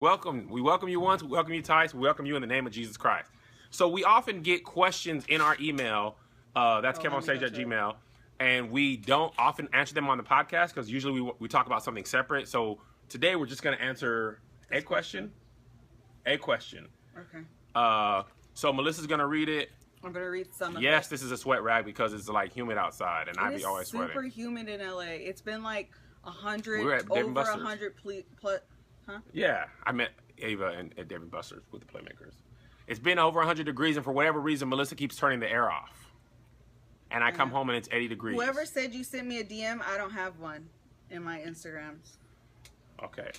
Welcome. We welcome you once. We welcome you twice. We welcome you in the name of Jesus Christ. So we often get questions in our email. That's KevOnStage at Gmail. And we don't often answer them on the podcast because usually we talk about something separate. So today we're just going to answer a question. A question. Okay. So Melissa's going to read it. I'm going to read some of it. Yes, this is a sweat rag because it's like humid outside and I be always sweating. It's super humid in LA. It's been like 100, We're at over 100 plus. Huh? Yeah, I met Ava at David Buster's with the Playmakers. It's been over 100 degrees, and for whatever reason, Melissa keeps turning the air off. And I come home and it's 80 degrees. Whoever said you sent me a DM, I don't have one in my Instagrams. Okay.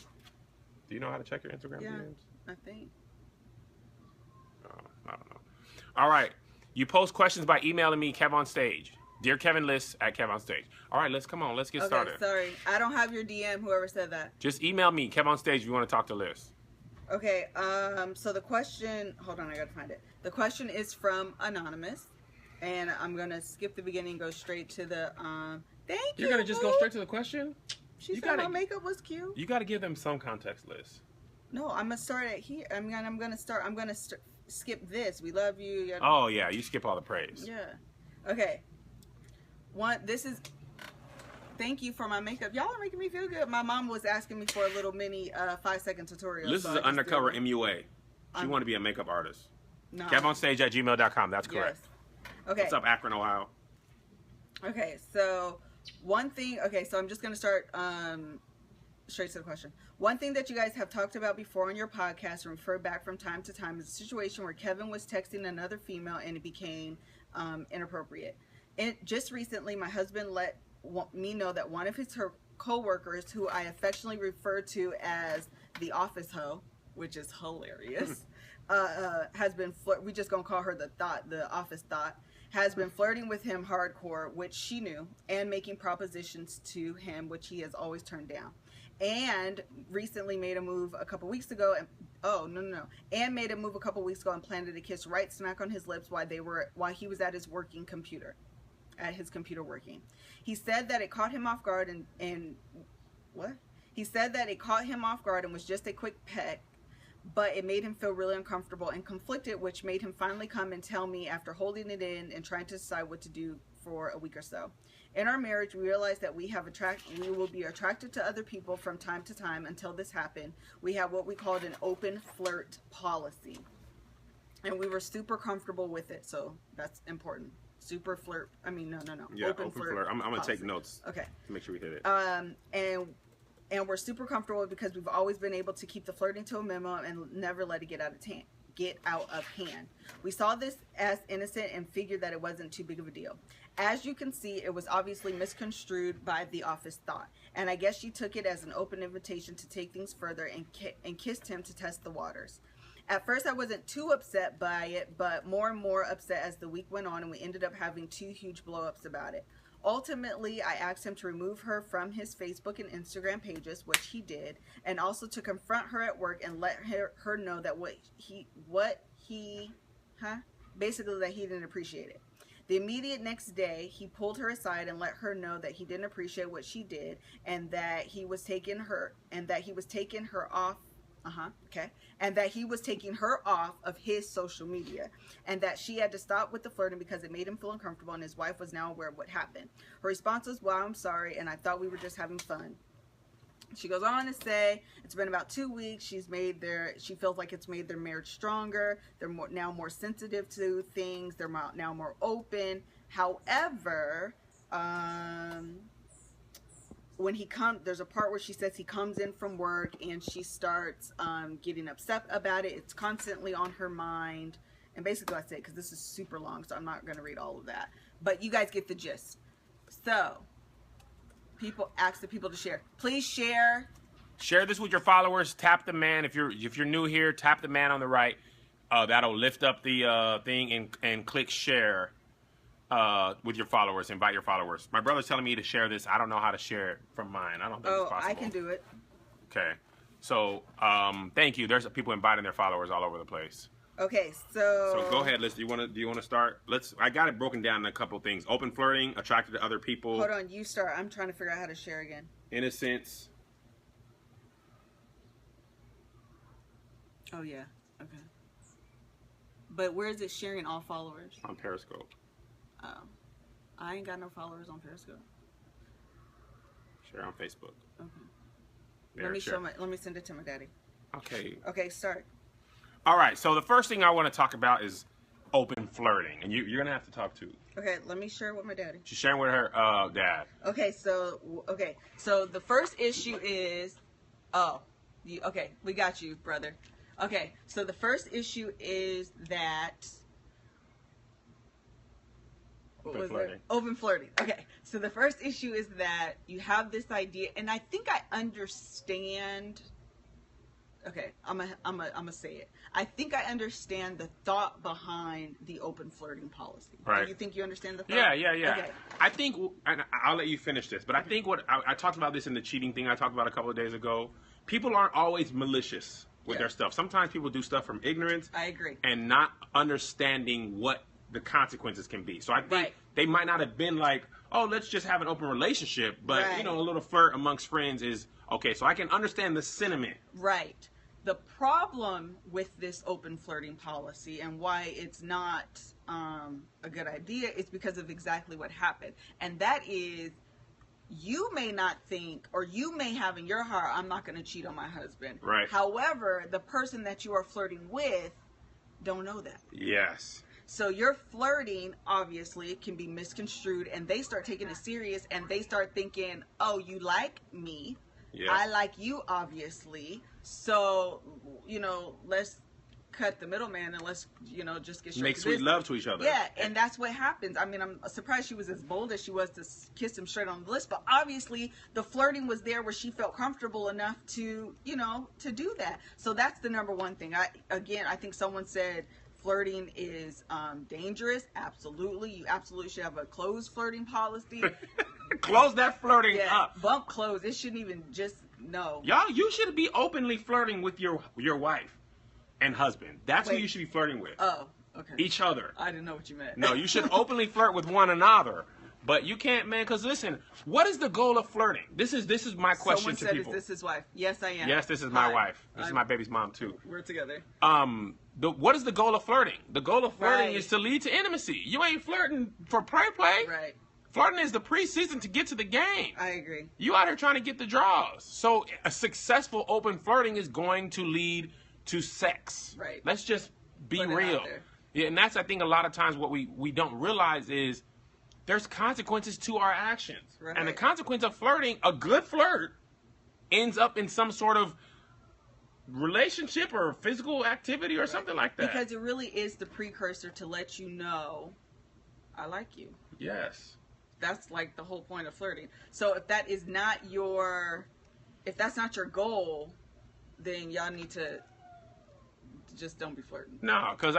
Do you know how to check your Instagram DMs? I think. Oh, I don't know. All right. You post questions by emailing me, KevOnStage. Dear Kevin Liss at KevOnStage. All right, let's get started. Sorry. I don't have your DM, whoever said that. Just email me, KevOnStage, if you want to talk to Liss. Okay, so the question, hold on, I gotta find it. The question is from Anonymous, and I'm gonna skip the beginning and go straight to the, thank you. You're gonna just go straight to the question? She said my makeup was cute. You gotta give them some context, Liss. No, I'm gonna start at here. I'm gonna skip this. We love you. Oh yeah, you skip all the praise. Yeah. Okay. Thank you for my makeup. Y'all are making me feel good. My mom was asking me for a little mini 5-second tutorial. This is an undercover MUA. She want to be a makeup artist. No. KevOnStage at gmail.com. That's correct. Yes. Okay. What's up, Akron, Ohio? Okay, so one thing. Okay, so I'm just gonna start straight to the question. One thing that you guys have talked about before on your podcast and refer back from time to time is a situation where Kevin was texting another female and it became inappropriate. Just recently, my husband let me know that one of his co-workers, who I affectionately refer to as the office hoe, which is hilarious, has been we just gonna call her the office thought, has been flirting with him hardcore, which she knew, and making propositions to him, which he has always turned down. And recently made a move a couple weeks ago, and made a move a couple weeks ago and planted a kiss right smack on his lips while he was at his computer working. He said that it caught him off guard and what? He said that it caught him off guard and was just a quick peck, but it made him feel really uncomfortable and conflicted, which made him finally come and tell me after holding it in and trying to decide what to do for a week or so. In our marriage, we realized that we will be attracted to other people from time to time. Until this happened, we have what we called an open flirt policy, and we were super comfortable with it. So that's important. Super flirt. I mean, no. Yeah, open flirt. I'm gonna take notes. Okay. To make sure we hit it. And we're super comfortable because we've always been able to keep the flirting to a minimum and never let it get out of hand. We saw this as innocent and figured that it wasn't too big of a deal. As you can see, it was obviously misconstrued by the office thought, and I guess she took it as an open invitation to take things further and kissed him to test the waters. At first, I wasn't too upset by it, but more and more upset as the week went on, and we ended up having 2 huge blow-ups about it. Ultimately, I asked him to remove her from his Facebook and Instagram pages, which he did, and also to confront her at work and let her know that basically that he didn't appreciate it. The immediate next day, he pulled her aside and let her know that he didn't appreciate what she did, and that he was taking her off. And that he was taking her off of his social media, and that she had to stop with the flirting because it made him feel uncomfortable, and his wife was now aware of what happened. Her response was, "Well, I'm sorry, and I thought we were just having fun." She goes on to say, it's been about 2 weeks. She feels like it's made their marriage stronger. They're now more sensitive to things. They're now more open. However, when there's a part where she says he comes in from work and she starts getting upset about it. It's constantly on her mind. And basically that's it, because this is super long, so I'm not going to read all of that. But you guys get the gist. So, ask the people to share. Please share. Share this with your followers. Tap the man. If you're new here, tap the man on the right. That'll lift up the thing and click share. With your followers, invite your followers. My brother's telling me to share this. I don't know how to share it from mine. I don't think it's possible. I can do it. Okay. So, thank you. There's people inviting their followers all over the place. Okay, so go ahead, Liz. Do you want to start? I got it broken down in a couple things. Open flirting, attracted to other people. Hold on, you start. I'm trying to figure out how to share again. Innocence. Oh yeah. Okay. But where is it sharing all followers? On Periscope. Oh. I ain't got no followers on Periscope. Share on Facebook. Okay. There, let me send it to my daddy. Okay. Okay, start. All right. So the first thing I want to talk about is open flirting, and you're gonna have to talk to. Okay, let me share with my daddy. She's sharing with her dad. Okay, so the first issue is, okay, we got you, brother. Okay, so the first issue is that open flirting. Okay, so the first issue is that you have this idea, and I think I understand. Okay, I'm gonna say it. I think I understand the thought behind the open flirting policy. Right. You think you understand the thought? Yeah. Okay. I think, and I'll let you finish this, but I think what I talked about this in the cheating thing I talked about a couple of days ago. People aren't always malicious with their stuff. Sometimes people do stuff from ignorance. I agree. And not understanding what the consequences can be. So I think they might not have been like, oh, let's just have an open relationship, but a little flirt amongst friends is okay. So I can understand the sentiment. Right. The problem with this open flirting policy and why it's not a good idea is because of exactly what happened. And that is, you may not think, or you may have in your heart, I'm not going to cheat on my husband. Right. However, the person that you are flirting with don't know that. Yes. So your flirting, obviously, can be misconstrued, and they start taking it serious, and they start thinking, oh, you like me. Yeah. I like you, obviously. So, let's cut the middleman and let's, just get straight make to sweet love to each other. Yeah, and that's what happens. I mean, I'm surprised she was as bold as she was to kiss him straight on the lips, but obviously the flirting was there where she felt comfortable enough to, to do that. So that's the number one thing. I think someone said flirting is dangerous. Absolutely. You absolutely should have a closed flirting policy. Close that flirting up. Bump close. It shouldn't even no. Y'all, you should be openly flirting with your wife and husband. That's who you should be flirting with. Oh, okay. Each other. I didn't know what you meant. No, you should openly flirt with one another. But you can't, man, because listen, what is the goal of flirting? This is my question to people. Is this his wife? Yes, I am. Yes, this is my wife. This is my baby's mom, too. We're together. What is the goal of flirting? The goal of flirting is to lead to intimacy. You ain't flirting for play. Right. Flirting is the preseason to get to the game. I agree. You out here trying to get the draws. So a successful open flirting is going to lead to sex. Right. Let's just be real. Yeah, and that's, I think, a lot of times what we don't realize is there's consequences to our actions. Right. And the consequence of flirting, a good flirt, ends up in some sort of relationship or physical activity or something like that. Because it really is the precursor to let you know, I like you. Yes. That's like the whole point of flirting. So if that's not your goal, then y'all need to just don't be flirting. No, because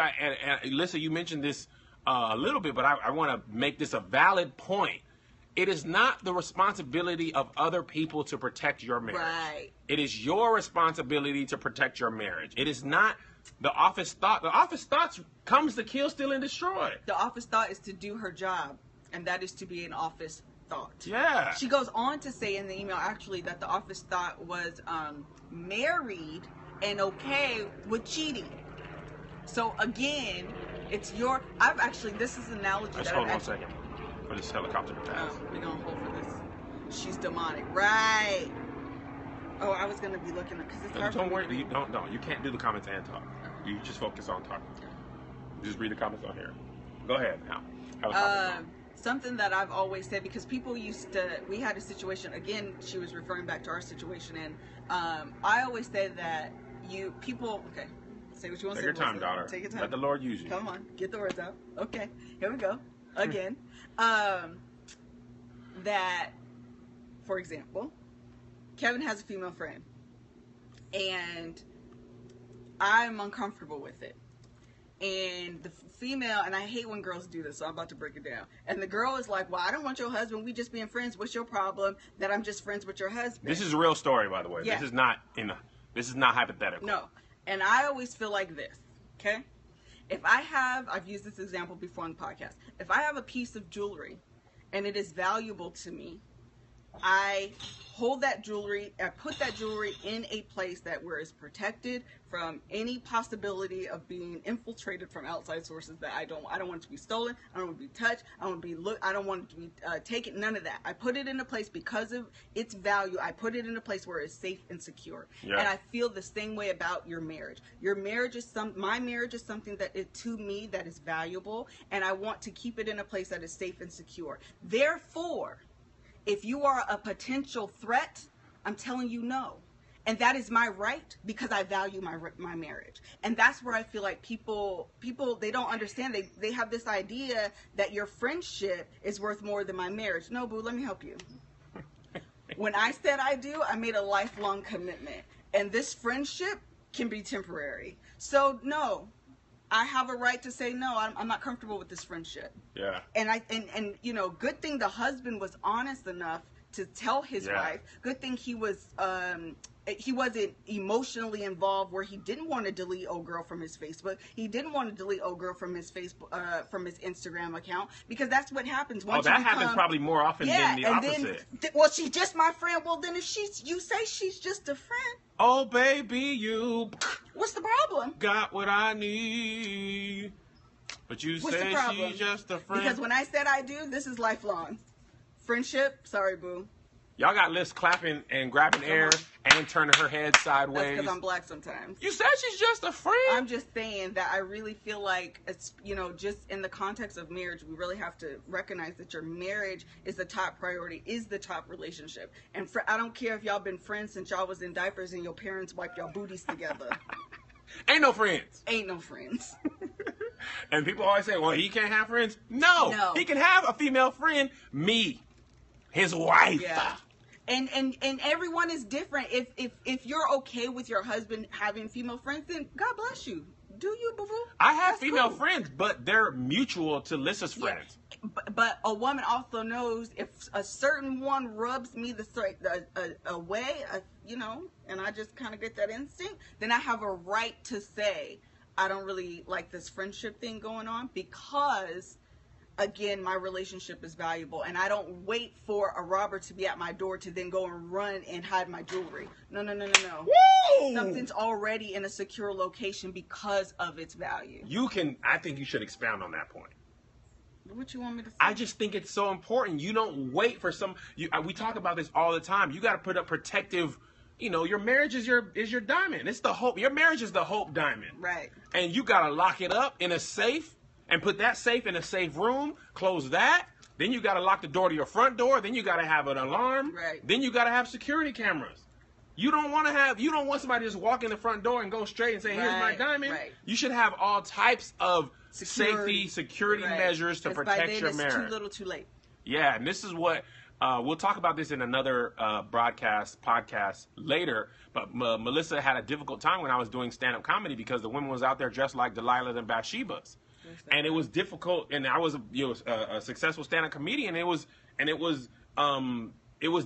Lissa, you mentioned this a little bit, but I want to make this a valid point. It is not the responsibility of other people to protect your marriage. Right. It is your responsibility to protect your marriage. It is not the office thought. The office thought comes to kill, steal, and destroy. The office thought is to do her job. And that is to be an office thought. Yeah. She goes on to say in the email, actually, that the office thought was married and okay with cheating. So, again, it's your... this is an analogy Just hold on a second for this helicopter to pass. We're going to hold for this. She's demonic. Right. Oh, I was going to be looking at... Because it's hard. Don't worry. You can't do the comments and talk. You just focus on talking. Just read the comments on here. Go ahead now. Something that I've always said, because people we had a situation, again, she was referring back to our situation, and I always say that say what you want to say. Take your time, daughter. Take your time. Let the Lord use you. Come on, get the words out. Okay, here we go. Again. That, for example, Kevin has a female friend, and I'm uncomfortable with it. And the female, and I hate when girls do this, so I'm about to break it down. And the girl is like, well, I don't want your husband. We just being friends. What's your problem that I'm just friends with your husband? This is a real story, by the way. Yeah. This is not hypothetical. No. And I always feel like this, okay? If I've used this example before on the podcast. If I have a piece of jewelry and it is valuable to me, I hold that jewelry, I put that jewelry in a place that where it's protected from any possibility of being infiltrated from outside sources that I don't want it to be stolen, I don't want it to be touched, I don't want it to be taken, none of that. I put it in a place because of its value. I put it in a place where it's safe and secure. Yeah. And I feel the same way about your marriage. Your marriage is my marriage is something that to me that is valuable, and I want to keep it in a place that is safe and secure. Therefore, if you are a potential threat, I'm telling you no. And that is my right because I value my marriage. And that's where I feel like people they don't understand. They have this idea that your friendship is worth more than my marriage. No, boo, let me help you. When I said I do, I made a lifelong commitment. And this friendship can be temporary. So no, I have a right to say no. I'm not comfortable with this friendship. Yeah. And you know, good thing the husband was honest enough to tell his wife. Good thing he wasn't emotionally involved where he didn't want to delete old girl from his Facebook. He didn't want to delete old girl from his Facebook, from his Instagram account, because that's what happens. Once that happens probably more often than the opposite. Then, well, she's just my friend. Well, then if you say she's just a friend. Oh, baby, you. What's the problem? Got what I need. But you say she's just a friend. Because when I said I do, this is lifelong. Friendship, sorry, boo. Y'all got Liz clapping and grabbing air and turning her head sideways. That's because I'm black sometimes. You said she's just a friend. I'm just saying that I really feel like it's, you know, just in the context of marriage, we really have to recognize that your marriage is the top priority, is the top relationship. And I don't care if y'all been friends since y'all was in diapers and your parents wiped y'all booties together. Ain't no friends. Ain't no friends. And people always say, well, he can't have friends. No. He can have a female friend. Me. His wife. Yeah. And everyone is different. If you're okay with your husband having female friends, then God bless you. Do you, boo-boo? I have female friends, but they're mutual to Lissa's friends. But a woman also knows if a certain one rubs me away, you know, and I just kind of get that instinct, then I have a right to say, I don't really like this friendship thing going on because, again, my relationship is valuable, and I don't wait for a robber to be at my door to then go and run and hide my jewelry. No. Woo! Something's already in a secure location because of its value. I think you should expound on that point. What you want me to say? I just think it's so important. You don't wait for we talk about this all the time. You got to put up protective. You know, your marriage is your diamond. It's the hope. Your marriage is the hope diamond. Right. And you got to lock it up in a safe. And put that safe in a safe room, close that. Then you got to lock the door to your front door. Then you got to have an alarm. Right. Then you got to have security cameras. You don't want somebody to just walk in the front door and go straight and say, here's my diamond. Right. You should have all types of security measures to protect your marriage. It's too little, too late. Yeah, and this is what, we'll talk about this in another podcast later. But Melissa had a difficult time when I was doing stand-up comedy because the women was out there dressed like Delilah and Bathsheba's. And it was difficult, and I was a successful stand-up comedian. It was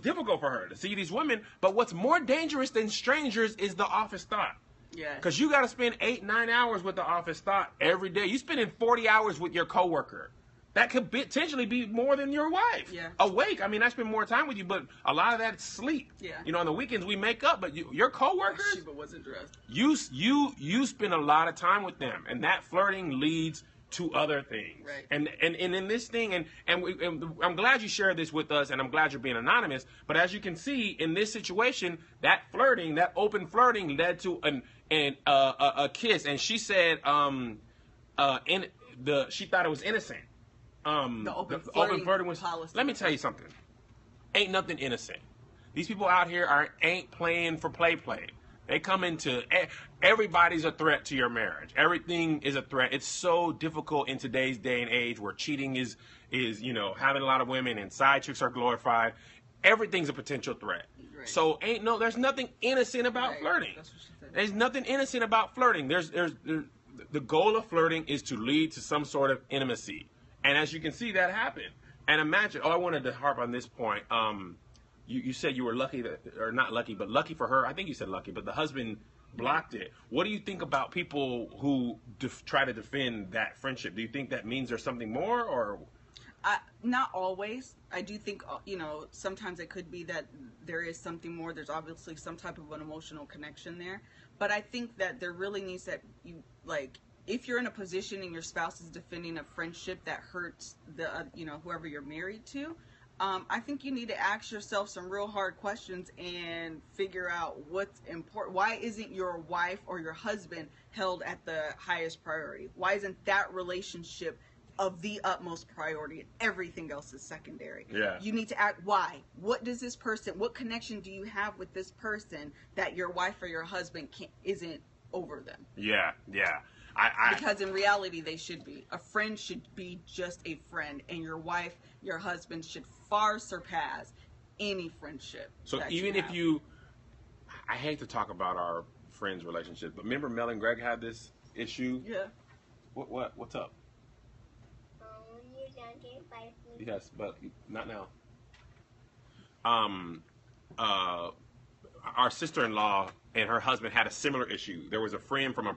difficult for her to see these women. But what's more dangerous than strangers is the office thought. Yeah. Because you got to spend 8-9 hours with the office thought every day. You spending 40 hours with your coworker. That could potentially be more than your wife. Yeah. Awake. I mean, I spend more time with you, but a lot of that is sleep. Yeah. You know, on the weekends we make up, but your coworkers. Sheba wasn't dressed. You spend a lot of time with them, and that flirting leads to other things. Right. And in this thing, and I'm glad you shared this with us, and I'm glad you're being anonymous. But as you can see in this situation, that flirting, that open flirting, led to a kiss, and she said she thought it was innocent. The open flirting was policy. Let me tell you something. Ain't nothing innocent. These people out here ain't playing for play. They come into everybody's a threat to your marriage. Everything is a threat. It's so difficult in today's day and age where cheating is having a lot of women and side chicks are glorified. Everything's a potential threat. Right. So there's nothing innocent about flirting. That's what she said. There's nothing innocent about flirting. There's the goal of flirting is to lead to some sort of intimacy. And as you can see, that happened. And imagine, I wanted to harp on this point. You said you were lucky, or not lucky, but lucky for her. I think you said lucky, but the husband blocked it. What do you think about people who try to defend that friendship? Do you think that means there's something more, or? Not always. I do think, sometimes it could be that there is something more. There's obviously some type of an emotional connection there. But I think that there really needs that, if you're in a position and your spouse is defending a friendship that hurts whoever you're married to, I think you need to ask yourself some real hard questions and figure out what's important. Why isn't your wife or your husband held at the highest priority? Why isn't that relationship of the utmost priority? Everything else is secondary. Yeah. You need to act. Why? What connection do you have with this person that your wife or your husband isn't over them? Yeah. Because in reality, they should be. A friend should be just a friend, and your wife, your husband should far surpass any friendship. So even if I hate to talk about our friends' relationship, but remember Mel and Greg had this issue? Yeah. What's up? Yes, but not now. Our sister-in-law and her husband had a similar issue. There was a friend from a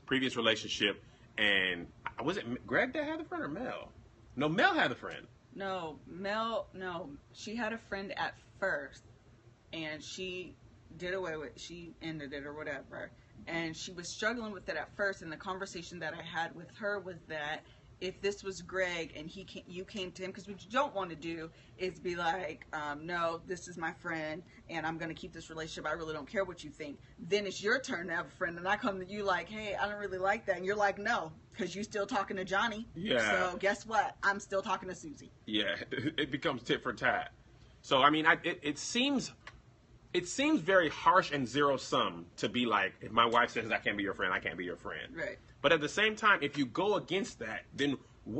previous relationship, and was it Greg that had the friend or Mel? No, Mel had the friend. No, she had a friend at first, and she ended it or whatever. And she was struggling with it at first, and the conversation that I had with her was that if this was Greg and you came to him, because what you don't want to do is be like, no, this is my friend, and I'm going to keep this relationship. I really don't care what you think. Then it's your turn to have a friend, and I come to you like, hey, I don't really like that. And you're like, no, because you're still talking to Johnny. Yeah. So guess what? I'm still talking to Susie. Yeah, it becomes tit for tat. So, I mean, it seems very harsh and zero-sum to be like, if my wife says I can't be your friend, I can't be your friend. Right. But at the same time, if you go against that, then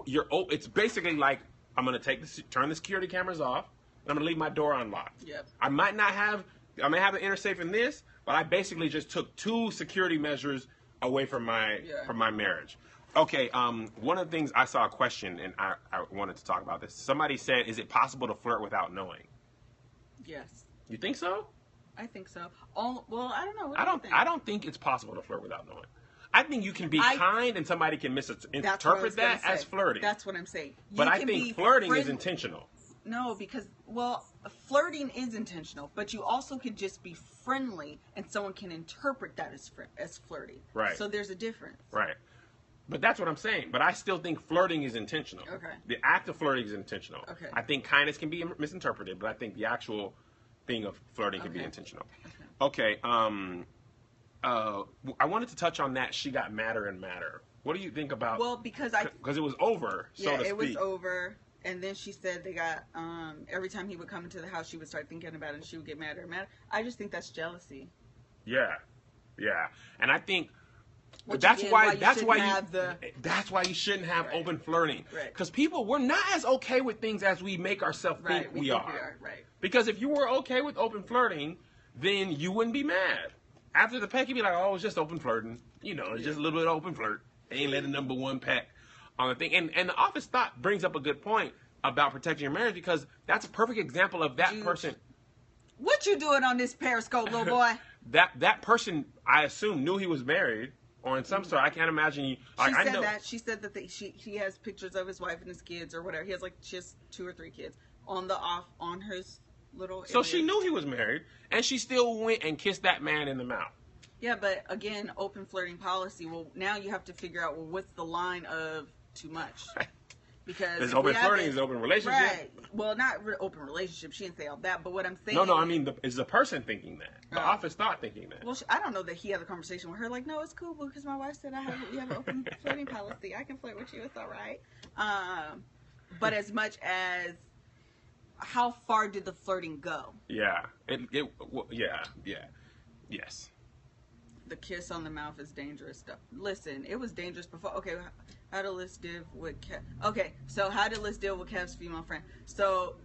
it's basically like, I'm going to turn the security cameras off, and I'm going to leave my door unlocked. Yep. I may have the intersafe in this, but I basically just took 2 security measures away from my marriage. Okay, one of the things, I saw a question, and I wanted to talk about this. Somebody said, is it possible to flirt without knowing? Yes. You think so? I think so. Well, I don't know. What I don't think it's possible to flirt without knowing. I think you can be kind and somebody can misinterpret that as flirting. That's what I'm saying. But I think flirting is intentional. No, because, flirting is intentional, but you also could just be friendly and someone can interpret that as flirting. Right. So there's a difference. Right. But that's what I'm saying. But I still think flirting is intentional. Okay. The act of flirting is intentional. Okay. I think kindness can be misinterpreted, but I think the actual thing of flirting can be intentional. Okay. I wanted to touch on that. She got madder and madder. What do you think about? Well, because it was over. So to speak. It was over. And then she said they got every time he would come into the house, she would start thinking about it, and she would get madder and madder. I just think that's jealousy. Yeah. And I think that's why you shouldn't have open flirting. Right. Because we're not as okay with things as we make ourselves think we are. Right. Because if you were okay with open flirting, then you wouldn't be mad. After the peck, you'd be like, oh, it's just open flirting. It's just a little bit of open flirt. They ain't let the number one peck on the thing. And the office thought brings up a good point about protecting your marriage, because that's a perfect example of that person. What you doing on this Periscope, little boy? that person, I assume, knew he was married, or in some sort. I can't imagine you. She said that he has pictures of his wife and his kids or whatever. He has she has 2 or 3 kids on his little. So she knew he was married, and she still went and kissed that man in the mouth. Yeah, but again, open flirting policy. Well, now you have to figure out what's the line of too much. Because there's open flirting, is open relationship. Right. Well, not open relationship. She didn't say all that. But what I'm saying. No. I mean, is the person thinking that? The office thought thinking that. Well, I don't know that he had a conversation with her. Like, no, it's cool because my wife said we have an open flirting policy. I can flirt with you. It's all right. But as much as how far did the flirting go? Yeah. Yes. The kiss on the mouth is dangerous stuff. Listen, it was dangerous before. Okay, how did Liz deal with Kev? Okay, so how did Liz deal with Kev's female friend? So,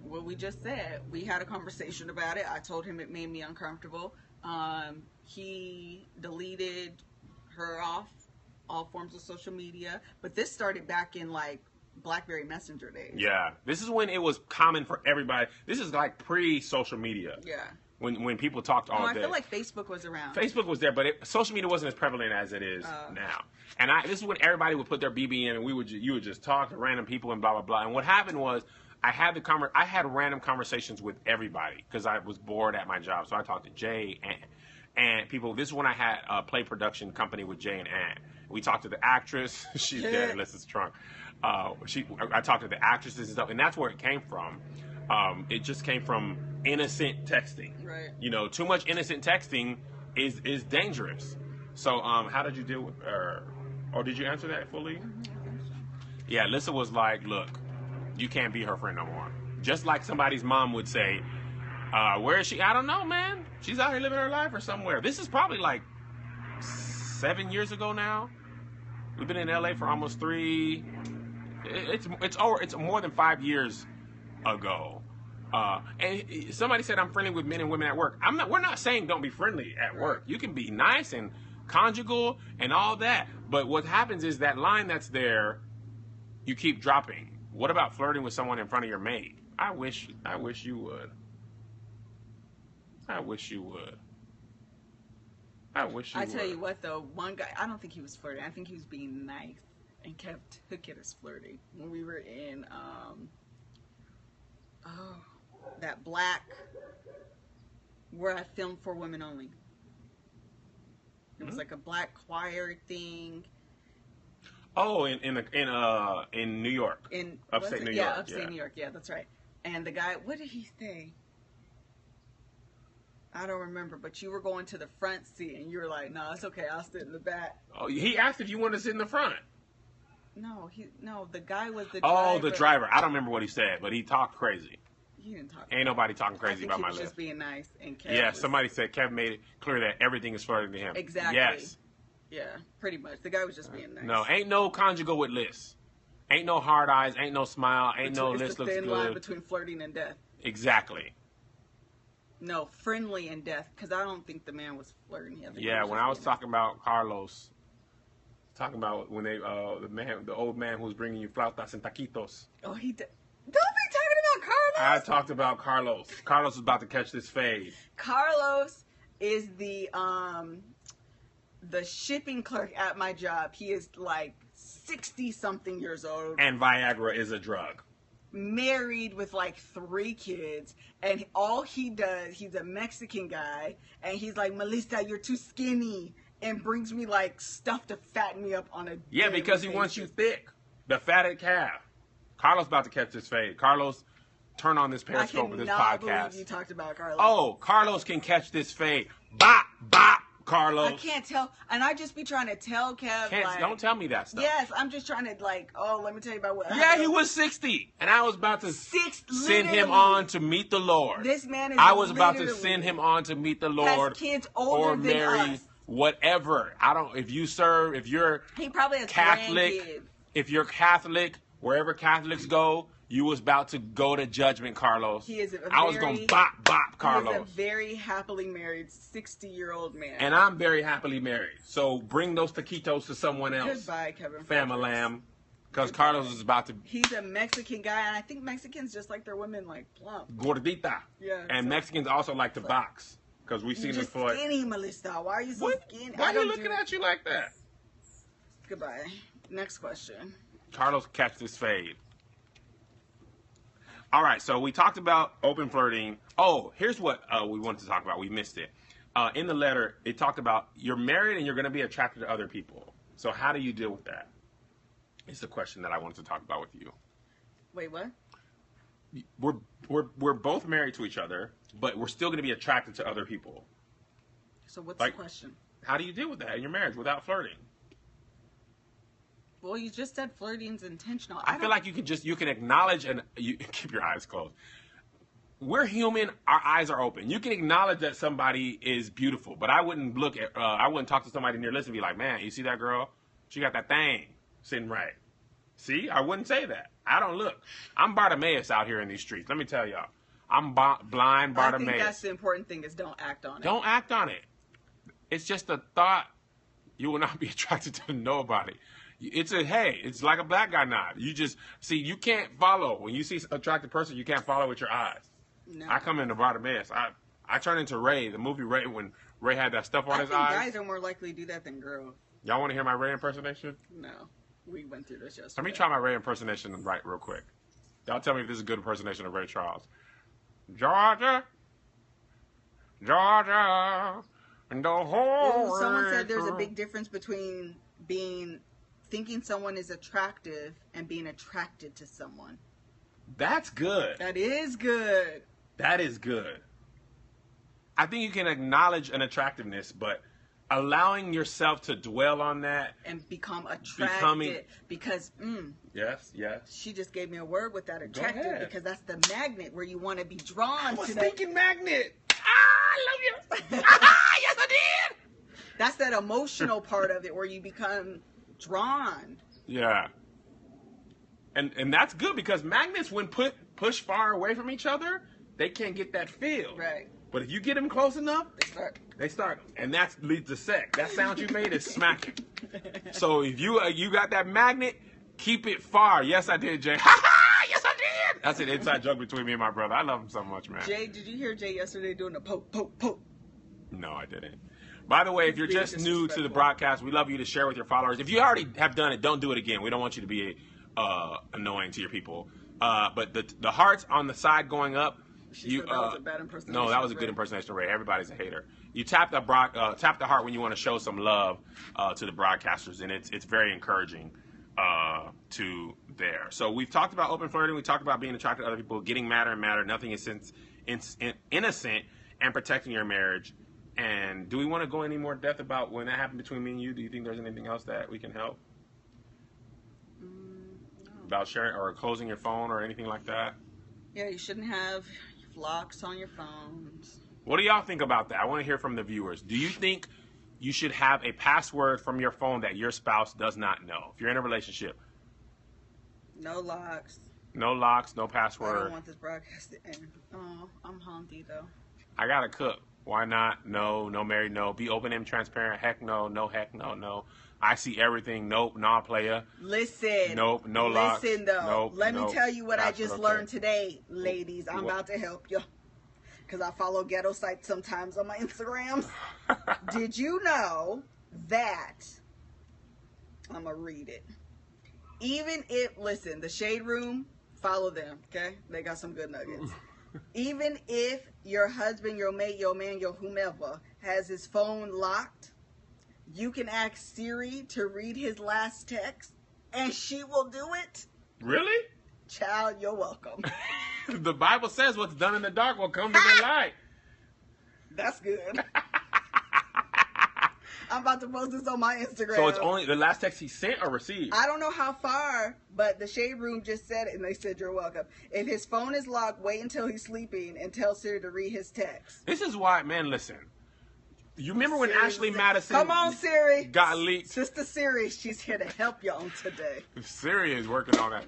what we just said, we had a conversation about it. I told him it made me uncomfortable. He deleted her off all forms of social media. But this started back in BlackBerry Messenger days. Yeah, this is when it was common for everybody. This is like pre-social media. Yeah. when people talked all day. I feel like Facebook was around. Facebook was there, but social media wasn't as prevalent as it is now. And this is when everybody would put their BB in, and you would just talk to random people and blah blah blah. And what happened was I had random conversations with everybody because I was bored at my job. So I talked to Jay and people. This is when I had a play production company with Jay and Ann. We talked to the actress. She's dead in Lissa's trunk. I talked to the actresses and stuff, and that's where it came from. It just came from innocent texting. Right. You know, too much innocent texting is dangerous. So, how did you deal with her? Or did you answer that fully? Yeah, Lissa was like, look, you can't be her friend no more. Just like somebody's mom would say, where is she? I don't know, man. She's out here living her life or somewhere. This is probably like 7 years ago now. We've been in LA for almost 3. It's more than 5 years ago. And somebody said I'm friendly with men and women at work. We're not saying don't be friendly at work. You can be nice and conjugal and all that. But what happens is that line that's there, you keep dropping. What about flirting with someone in front of your mate? I wish you would. I wish you would. I wish you would. I tell you what, though, one guy, I don't think he was flirting. I think he was being nice and took it as flirting. When we were in, that Black, where I filmed For Women Only. It was like a Black choir thing. Oh, in New York. In upstate New York. Yeah, upstate New York. Yeah, that's right. And the guy, what did he say? I don't remember, but you were going to the front seat, and you were like, "No, it's okay. I'll sit in the back." Oh, he asked if you wanted to sit in the front. No, the guy was the driver. Oh, the driver. I don't remember what he said, but he talked crazy. He didn't talk. Ain't nobody talking crazy about my lift. He was just being nice, and Kev somebody said Kev made it clear that everything is flirting to him. Exactly. Yes. Yeah, pretty much. The guy was just being nice. No, ain't no conjugal with Liz. Ain't no hard eyes. Ain't no smile. Ain't no Liz looks good. It's the thin line between flirting and death. Exactly. No, friendly and death, because I don't think the man was flirting. Yeah, when I was talking about Carlos, talking about when they the old man who was bringing you flautas and taquitos. Oh, he did. Don't be talking about Carlos. I talked about Carlos. Carlos is about to catch this fade. Carlos is the shipping clerk at my job. He is like 60-something years old. And Viagra is a drug. Married with like 3 kids, and all he does, he's a Mexican guy, and he's like, "Melissa, you're too skinny," and brings me like stuff to fatten me up on a because he wants you thick, the fatted calf. Carlos about to catch this fade. Carlos, turn on this Periscope with this podcast. I cannot believe you talked about Carlos. Oh, Carlos can catch this fade. Bop, bop, Carlos. I can't tell, and I just be trying to tell Kev. Don't tell me that stuff. Yes, I'm just trying to let me tell you about what. Yeah, he was 60, and I was about to send him on to meet the Lord. This man is. I was about to send him on to meet the Lord. Has kids older or marry than us. Whatever. I don't. If you're he probably has Catholic. grandkids. If you're Catholic, wherever Catholics go, you was about to go to judgment, Carlos. I was going to bop, Carlos. He is a very happily married 60-year-old man. And I'm very happily married. So bring those taquitos to someone else. Goodbye, Kevin. Famalam. Because Carlos is about to... He's a Mexican guy, and I think Mexicans just like their women, like, plump. Gordita. Yeah. And Mexicans also like to box. Because we've seen them for... You're skinny, Melissa. Why are you so skinny? Why are you looking at you like that? Goodbye. Next question. Carlos, catch this fade. All right, so we talked about open flirting. Oh, here's what we wanted to talk about. We missed it. In the letter, it talked about you're married and you're going to be attracted to other people. So how do you deal with that? It's the question that I wanted to talk about with you. Wait, what? We're both married to each other, but we're still going to be attracted to other people. So what's the question? How do you deal with that in your marriage without flirting? Well, you just said flirting's intentional. I feel like you can acknowledge and you keep your eyes closed. We're human. Our eyes are open. You can acknowledge that somebody is beautiful, but I wouldn't talk to somebody near Lissa and be like, "Man, you see that girl? She got that thing sitting right." See, I wouldn't say that. I don't look. I'm Bartimaeus out here in these streets. Let me tell y'all. I'm blind Bartimaeus. I think that's the important thing is don't act on it. Don't act on it. It's just a thought. You will not be attracted to nobody. It's like a black guy nod. You just, you can't follow. When you see an attractive person, you can't follow with your eyes. No. I come into Bartimaeus. I turned into Ray, the movie Ray, when Ray had that stuff on his eyes. Guys are more likely to do that than girls. Y'all want to hear my Ray impersonation? No. We went through this yesterday. Let me try my Ray impersonation right real quick. Y'all tell me if this is a good impersonation of Ray Charles. Georgia, Georgia, and the whole someone said there's a big difference between thinking someone is attractive and being attracted to someone. That's good. That is good. That is good. I think you can acknowledge an attractiveness, but allowing yourself to dwell on that and become attracted because yes, she just gave me a word with that, attractive, because that's the magnet where you want to be drawn I was to thinking magnet. I love you. Yes, I did. That's that emotional part of it where you become drawn. Yeah. And that's good because magnets, when push far away from each other, they can't get that feel. Right. But if you get them close enough, they start. And that leads to sex. That sound you made is smacking. So if you got that magnet, keep it far. Yes, I did, Jay. Yes, I did. That's an inside joke between me and my brother. I love him so much, man. Jay, did you hear Jay yesterday doing a poke, poke, poke? No, I didn't. By the way, if you're just new to the broadcast, we love you to share with your followers. If you already have done it, don't do it again. We don't want you to be annoying to your people. But the hearts on the side going up, that was a bad impersonation. No, that was a good impersonation, Ray. Everybody's a hater. You tap the heart when you want to show some love to the broadcasters, and it's very encouraging to there. So we've talked about open flirting. We talked about being attracted to other people, getting madder and madder. Nothing is innocent, and protecting your marriage. And do we want to go any more depth about when that happened between me and you? Do you think there's anything else that we can help? No. About sharing or closing your phone or anything like that? Yeah, you shouldn't have locks on your phones. What do y'all think about that? I want to hear from the viewers. Do you think you should have a password from your phone that your spouse does not know? If you're in a relationship. No locks. No locks, no password. I don't want this broadcast to end. Oh, I'm hungry though. I gotta cook. Why not? No, no married, no. Be open and transparent. Heck no, no heck no, no. I see everything. Nope, nah, player. Listen. Nope, no locks. Listen, though. Nope, Let me tell you what I just learned okay. today, ladies. I'm about to help you. Because I follow ghetto sites sometimes on my Instagrams. Did you know that... I'm going to read it. Even if... Listen, the Shade Room, follow them, okay? They got some good nuggets. Even if your husband, your mate, your man, your whomever has his phone locked, you can ask Siri to read his last text, and she will do it. Really? Child, you're welcome. The Bible says what's done in the dark will come to the light. That's good. I'm about to post this on my Instagram. So it's only the last text he sent or received? I don't know how far, but the Shade Room just said it, and they said you're welcome. If his phone is locked, wait until he's sleeping and tell Siri to read his text. This is why, man, listen. You remember when Ashley Madison Come on, Siri. got leaked? Sister Siri, she's here to help you on today. Siri is working on that.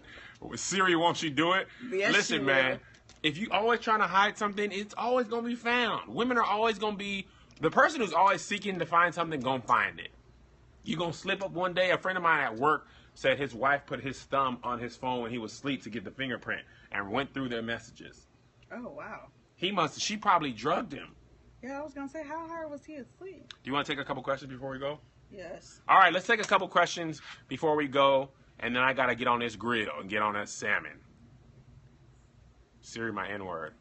Siri, won't she do it? Yes, listen, man, if you always trying to hide something, it's always going to be found. Women are always going to be, the person who's always seeking to find something going to find it. You're going to slip up one day. A friend of mine at work said his wife put his thumb on his phone when he was asleep to get the fingerprint and went through their messages. Oh, wow. She probably drugged him. Yeah, I was going to say, how hard was he asleep? Do you want to take a couple questions before we go? Yes. All right, let's take a couple questions before we go, and then I got to get on this grill and get on that salmon. Siri, my N-word.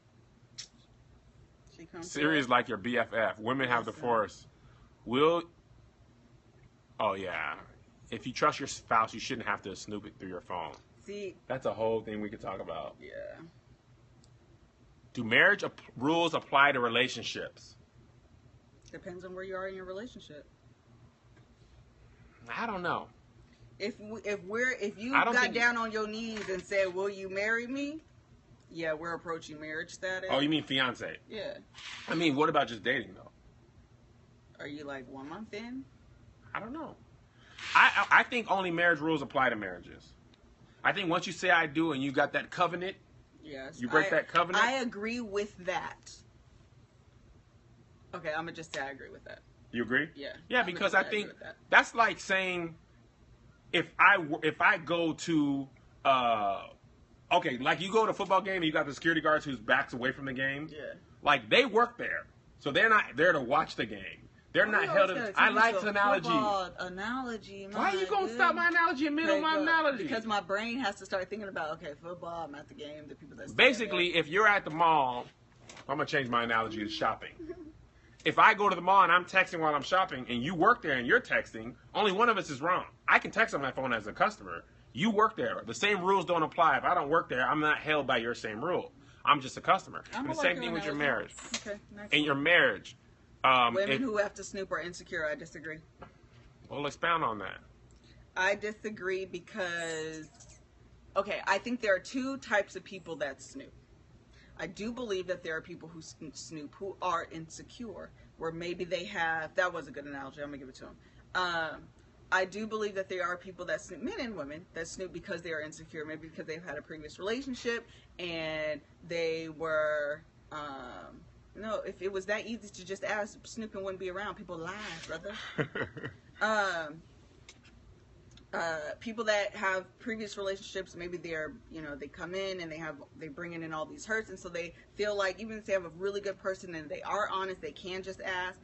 Siri is like your BFF. Women have the force. Oh, yeah. If you trust your spouse, you shouldn't have to snoop it through your phone. See. That's a whole thing we could talk about. Yeah. Do marriage rules apply to relationships? Depends on where you are in your relationship. I don't know. If you got down on your knees and said, "Will you marry me?" Yeah, we're approaching marriage status. Oh, you mean fiance? Yeah. I mean, what about just dating though? Are you like 1 month in? I don't know. I think only marriage rules apply to marriages. I think once you say I do and you got that covenant, yes, you break that covenant. I agree with that. Okay, I'm gonna just say I agree with that. You agree? Yeah. Yeah, because I think that's like saying if I go to okay, like you go to a football game and you got the security guards whose back's away from the game. Yeah. Like, they work there, so they're not there to watch the game. They're not held in. I like the analogy. Why are you going to stop my analogy in the middle of my analogy? Because my brain has to start thinking about, okay, football, I'm at the game, the people that's basically, if you're at the mall, I'm going to change my analogy to shopping. If I go to the mall and I'm texting while I'm shopping and you work there and you're texting, only one of us is wrong. I can text on my phone as a customer. You work there. The same rules don't apply. If I don't work there, I'm not held by your same rule. I'm just a customer. And the same thing with your marriage. Okay, in your marriage. Women who have to snoop are insecure. I disagree. Well, expound on that. I disagree because, okay, I think there are two types of people that snoop. I do believe that there are people who snoop who are insecure, where maybe they have, that was a good analogy, I'm going to give it to them. I do believe that there are people that snoop, men and women, that snoop because they are insecure, maybe because they've had a previous relationship and they were, no, if it was that easy to just ask, snooping wouldn't be around. People lie, brother. People that have previous relationships, maybe they're, they come in and they bring in all these hurts, and so they feel like even if they have a really good person and they are honest, they can just ask,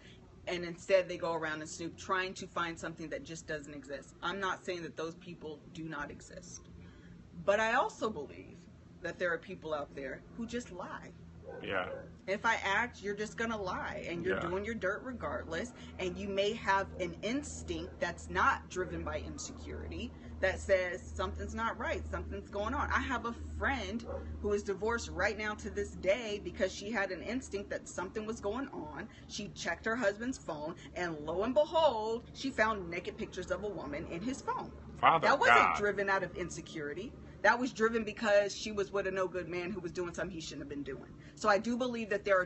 and instead they go around and snoop, trying to find something that just doesn't exist. I'm not saying that those people do not exist, but I also believe that there are people out there who just lie. Yeah. If I act, you're just gonna lie, and you're doing your dirt regardless, and you may have an instinct that's not driven by insecurity that says something's not right, something's going on. I have a friend who is divorced right now to this day because she had an instinct that something was going on. She checked her husband's phone, and lo and behold, she found naked pictures of a woman in his phone. That wasn't driven out of insecurity. That was driven because she was with a no-good man who was doing something he shouldn't have been doing. So I do believe that there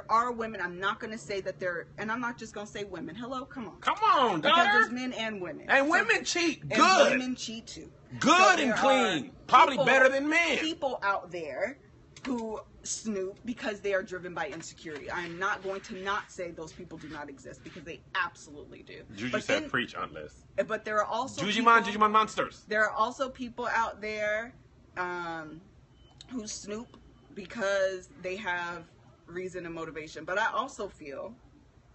are women. I'm not going to say that and I'm not just going to say women. Hello, come on. Come on, daughter. Because there's men and women. And women cheat. Good. And women cheat too. Good and clean. Probably better than men. People out there who snoop because they are driven by insecurity. I am not going to not say those people do not exist, because they absolutely do. Juju said preach, unless. But there are also Jujimon monsters. There are also people out there who snoop because they have reason and motivation. But I also feel...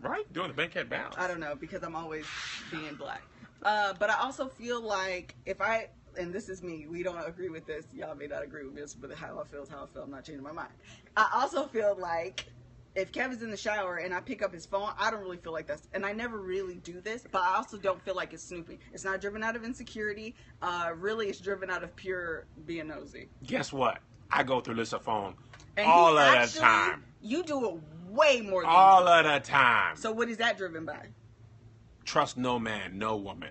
Right? Doing the bankhead bounce. I don't know, because I'm always being black. But I also feel like if I... And this is me. We don't agree with this. Y'all may not agree with this, but how I feel is how I feel. I'm not changing my mind. I also feel like if Kevin's in the shower and I pick up his phone, I don't really feel like that's... And I never really do this, but I also don't feel like it's snooping. It's not driven out of insecurity. Really, it's driven out of pure being nosy. Guess what? I go through Lissa phone all of the time. You do it way more than all of the time. So what is that driven by? Trust no man, no woman.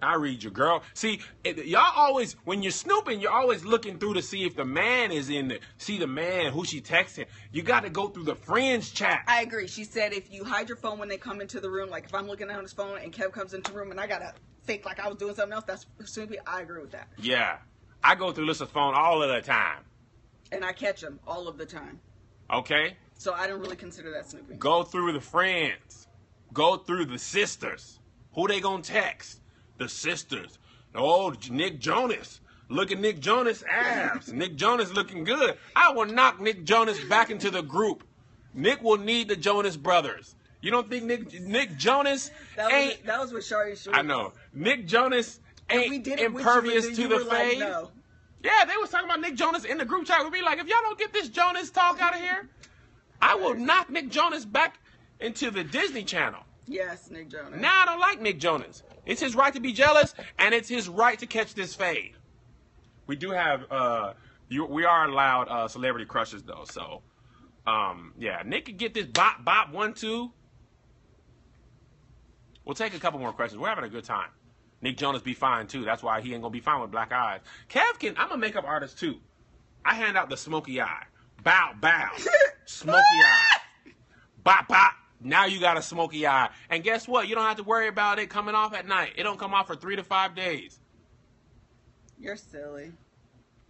I read your girl. See, y'all always, when you're snooping, you're always looking through to see if the man is in there. See the man, who she texting. You got to go through the friends chat. I agree. She said if you hide your phone when they come into the room, like if I'm looking at his phone and Kev comes into the room and I got to fake like I was doing something else, that's snoopy. I agree with that. Yeah. I go through Lissa's phone all of the time. And I catch him all of the time. Okay. So I don't really consider that snooping. Go through the friends. Go through the sisters. Who they gonna text? The sisters. Oh, Nick Jonas. Look at Nick Jonas' abs. Nick Jonas looking good. I will knock Nick Jonas back into the group. Nick will need the Jonas Brothers. You don't think Nick Jonas ain't... That was with Shari Short. I know. Nick Jonas ain't impervious to the fade. No. Yeah, they was talking about Nick Jonas in the group chat. We'd be like, if y'all don't get this Jonas talk out of here, I will knock Nick Jonas back into the Disney Channel. Yes, Nick Jonas. Now I don't like Nick Jonas. It's his right to be jealous, and it's his right to catch this fade. We do have, we are allowed celebrity crushes, though. So, yeah, Nick could get this bop, 1, 2. We'll take a couple more questions. We're having a good time. Nick Jonas be fine, too. That's why he ain't going to be fine with black eyes. I'm a makeup artist, too. I hand out the smoky eye. Bow. Smoky eye. Bop. Now you got a smoky eye. And guess what? You don't have to worry about it coming off at night. It don't come off for 3 to 5 days. You're silly.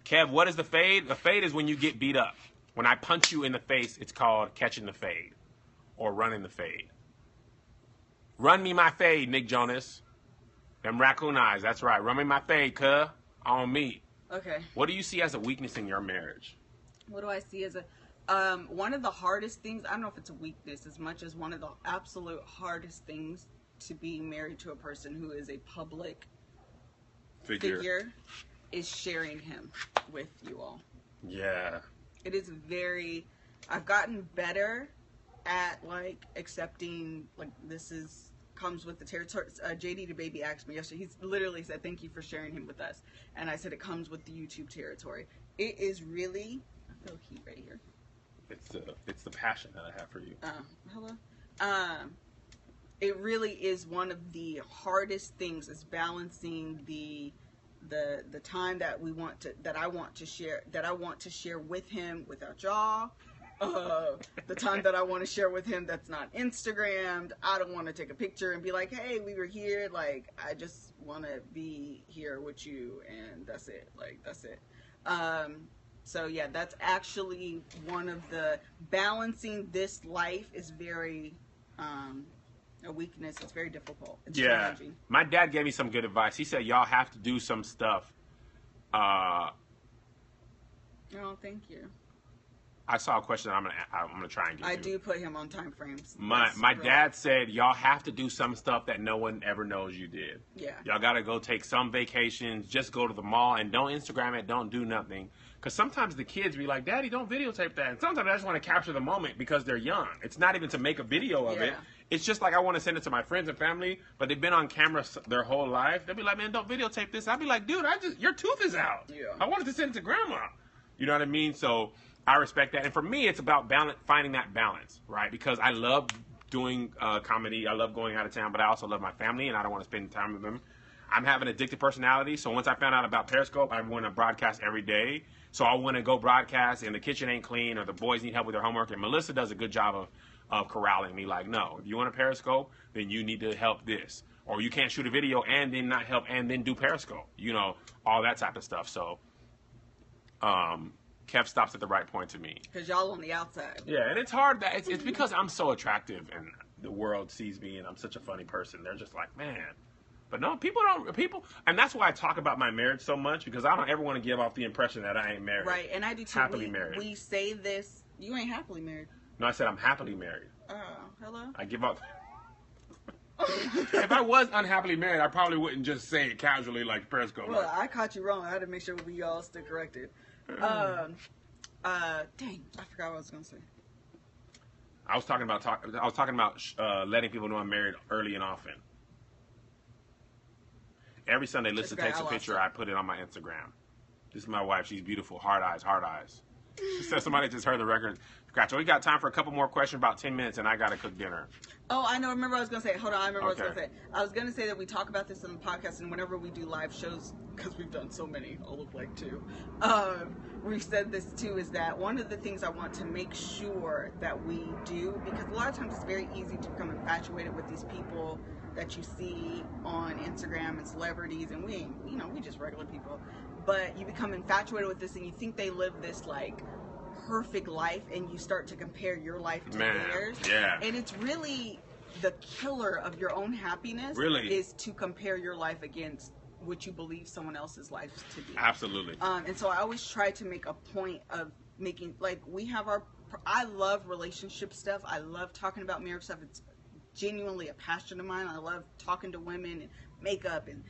Kev, what is the fade? The fade is when you get beat up. When I punch you in the face, it's called catching the fade. Or running the fade. Run me my fade, Nick Jonas. Them raccoon eyes, that's right. Run me my fade, cuh. On me. Okay. What do you see as a weakness in your marriage? What do I see as a... One of the hardest things, I don't know if it's a weakness as much as one of the absolute hardest things to be married to a person who is a public figure is sharing him with you all. Yeah. It is very, I've gotten better at like accepting, like comes with the territory. JD the baby asked me yesterday, he's literally said, thank you for sharing him with us. And I said, it comes with the YouTube territory. It is really, I feel heat right here. It's the passion that I have for you. Hello. It really is one of the hardest things is balancing the time that I want to share with him without y'all. The time that I want to share with him that's not Instagrammed. I don't want to take a picture and be like, hey, we were here. Like, I just want to be here with you, and that's it. Like, that's it. So yeah, that's actually one of the balancing this life is very a weakness. It's very difficult. It's challenging. My dad gave me some good advice. He said y'all have to do some stuff. Oh, thank you. I saw a question I'm gonna try and get to. I do put him on time frames. My dad said y'all have to do some stuff that no one ever knows you did. Yeah. Y'all gotta go take some vacations, just go to the mall and don't Instagram it, don't do nothing. Because sometimes the kids be like, Daddy, don't videotape that. And sometimes I just want to capture the moment because they're young. It's not even to make a video of it. It's just like I want to send it to my friends and family, but they've been on camera their whole life. They'll be like, man, don't videotape this. I'll be like, dude, your tooth is out. Yeah. I wanted to send it to grandma. You know what I mean? So I respect that. And for me, it's about finding that balance, right? Because I love doing comedy. I love going out of town, but I also love my family, and I don't want to spend time with them. I'm having an addictive personality, so once I found out about Periscope, I want to broadcast every day. So I want to go broadcast, and the kitchen ain't clean, or the boys need help with their homework. And Melissa does a good job of corralling me. Like, no, if you want a Periscope, then you need to help this. Or you can't shoot a video and then not help and then do Periscope. You know, all that type of stuff. So Kev stops at the right point to me. Because y'all on the outside. Yeah, and it's hard. It's because I'm so attractive, and the world sees me, and I'm such a funny person. They're just like, man. But no, people, and that's why I talk about my marriage so much, because I don't ever want to give off the impression that I ain't married. Right, and I do too. Happily married. We say this, you ain't happily married. No, I said I'm happily married. Oh, hello? I give up. If I was unhappily married, I probably wouldn't just say it casually like Periscope. Well, I caught you wrong. I had to make sure we all stay corrected. Dang, I forgot what I was going to say. I was talking about letting people know I'm married early and often. Every Sunday, Lissa takes a picture. I put it on my Instagram. This is my wife. She's beautiful. Hard eyes, hard eyes. She said somebody just heard the record scratch. We got time for a couple more questions, about 10 minutes, and I got to cook dinner. Oh, I know. Remember what I was going to say. Hold on. I remember what I was going to say. I was going to say that we talk about this on the podcast, and whenever we do live shows, because we've done so many, all look like two, we've said this too, is that one of the things I want to make sure that we do, because a lot of times it's very easy to become infatuated with these people that you see on Instagram and celebrities, and we just regular people, but you become infatuated with this and you think they live this like perfect life, and you start to compare your life to theirs. Yeah. And it's really the killer of your own happiness. Really is to compare your life against what you believe someone else's life to be. Absolutely. And so I always try to make a point of making, like, I love relationship stuff. I love talking about marriage stuff. It's genuinely a passion of mine. I love talking to women and makeup and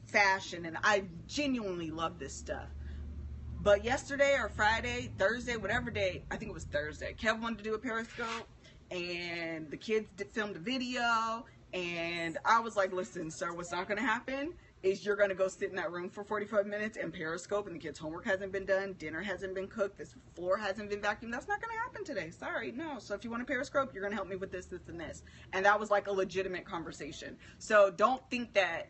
fashion, and I genuinely love this stuff. But yesterday or Friday, Thursday, whatever day, I think it was Thursday, Kev wanted to do a Periscope, and the kids filmed a video, and I was like, listen, sir, what's not going to happen is you're going to go sit in that room for 45 minutes and Periscope, and the kids' homework hasn't been done, dinner hasn't been cooked, this floor hasn't been vacuumed. That's not going to happen today. Sorry, no. So if you want a Periscope, you're going to help me with this, this, and this. And that was like a legitimate conversation. So don't think that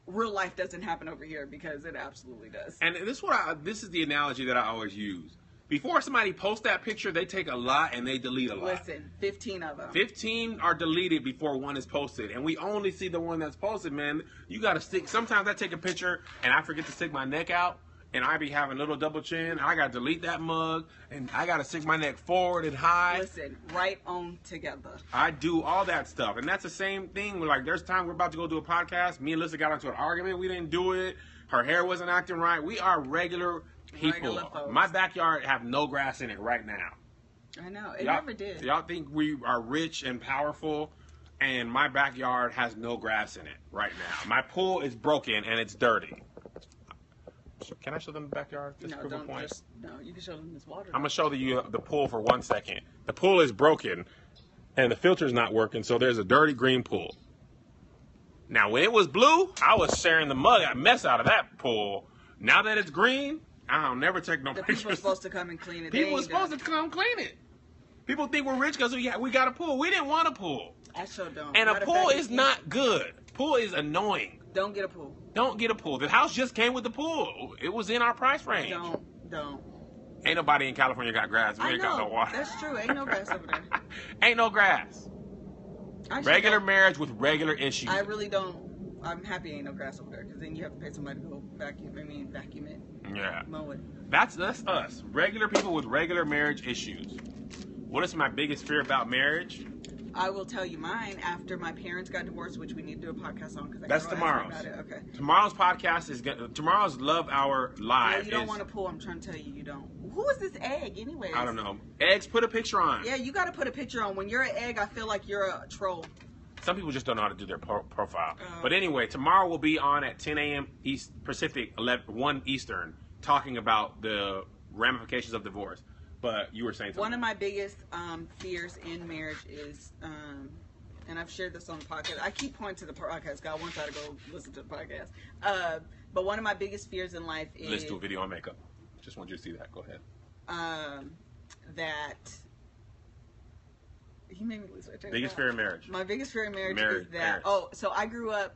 real life doesn't happen over here, because it absolutely does. And this is the analogy that I always use. Before somebody posts that picture, they take a lot and they delete a lot. Listen, 15 of them. 15 are deleted before one is posted. And we only see the one that's posted, man. You got to stick. Sometimes I take a picture and I forget to stick my neck out. And I be having a little double chin. I got to delete that mug. And I got to stick my neck forward and high. Listen, right on together. I do all that stuff. And that's the same thing. Like, there's time we're about to go do a podcast. Me and Lissa got into an argument. We didn't do it. Her hair wasn't acting right. We are regular people. My backyard have no grass in it right now. I know. It never did. Y'all think we are rich and powerful, and my backyard has no grass in it right now. My pool is broken and it's dirty. Can I show them the backyard? Just No, prove a don't. point? No, you can show them this water. I'm going to show you the pool for 1 second. The pool is broken, and the filter's not working, so there's a dirty green pool. Now, when it was blue, I was sharing the mess out of that pool. Now that it's green, I'll never take no pictures. People are supposed to come and clean it. People are supposed to come clean it. People think we're rich because we got a pool. We didn't want a pool. I sure don't. And a pool is not good. Pool is annoying. Don't get a pool. Don't get a pool. The house just came with the pool. It was in our price range. Don't. Ain't nobody in California got grass. We ain't got no water. That's true. Ain't no grass over there. Ain't no grass. Regular marriage with regular issues. I really don't. I'm happy ain't no grass over there because then you have to pay somebody to go vacuum it. Yeah. Mow it. That's us. Regular people with regular marriage issues. What is my biggest fear about marriage? I will tell you mine after my parents got divorced, which we need to do a podcast on. That's tomorrow's. Okay. Tomorrow's podcast is tomorrow's Love Hour Live. Yeah, you don't want to pull. I'm trying to tell you, you don't. Who is this egg, anyways? I don't know. Eggs, put a picture on. Yeah, you got to put a picture on. When you're an egg, I feel like you're a troll. Some people just don't know how to do their profile. But anyway, tomorrow we'll be on at 10 a.m. East Pacific, 1 Eastern, talking about the ramifications of divorce. But you were saying something. One of my biggest fears in marriage is, and I've shared this on the podcast. I keep pointing to the podcast. God wants y'all to go listen to the podcast. But one of my biggest fears in life is... Let's do a video on makeup. Just want you to see that. Go ahead. That... He made me lose my train. Biggest fear in marriage. My biggest fear in marriage is that... Parents. Oh, so I grew up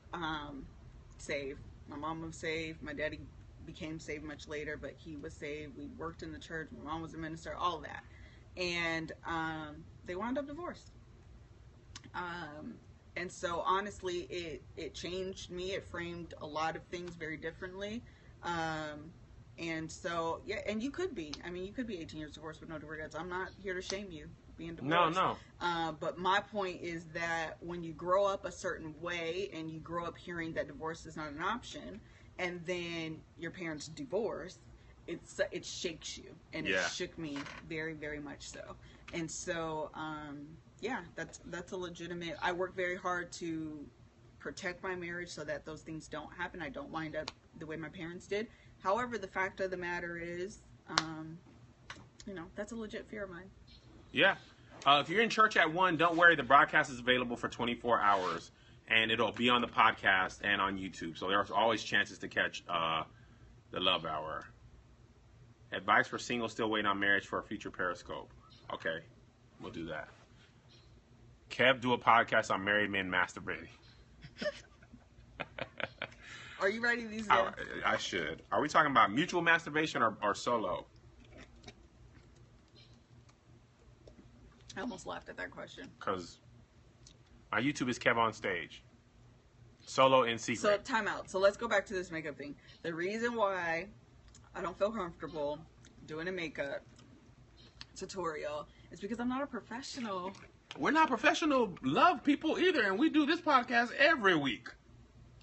saved. My mom was saved. My daddy became saved much later, but he was saved. We worked in the church. My mom was a minister, all of that. And they wound up divorced. And so honestly, it changed me. It framed a lot of things very differently. And so, yeah, and you could be. I mean, you could be 18 years divorced with no regrets. I'm not here to shame you being divorced. No. But my point is that when you grow up a certain way and you grow up hearing that divorce is not an option, and then your parents divorce, it shakes you, and it shook me very, very much so. And so, yeah, that's a legitimate. I work very hard to protect my marriage so that those things don't happen. I don't wind up the way my parents did. However, the fact of the matter is, that's a legit fear of mine. Yeah. If you're in church at 1, don't worry. The broadcast is available for 24 hours. And it'll be on the podcast and on YouTube. So there's always chances to catch the Love Hour. Advice for singles still waiting on marriage for a future Periscope. Okay, we'll do that. Kev, do a podcast on married men masturbating. Are you writing these down? I should. Are we talking about mutual masturbation or solo? I almost laughed at that question. Because my YouTube is KevOnStage. Solo in secret. So, time out. So, let's go back to this makeup thing. The reason why I don't feel comfortable doing a makeup tutorial is because I'm not a professional. We're not professional love people either, and we do this podcast every week.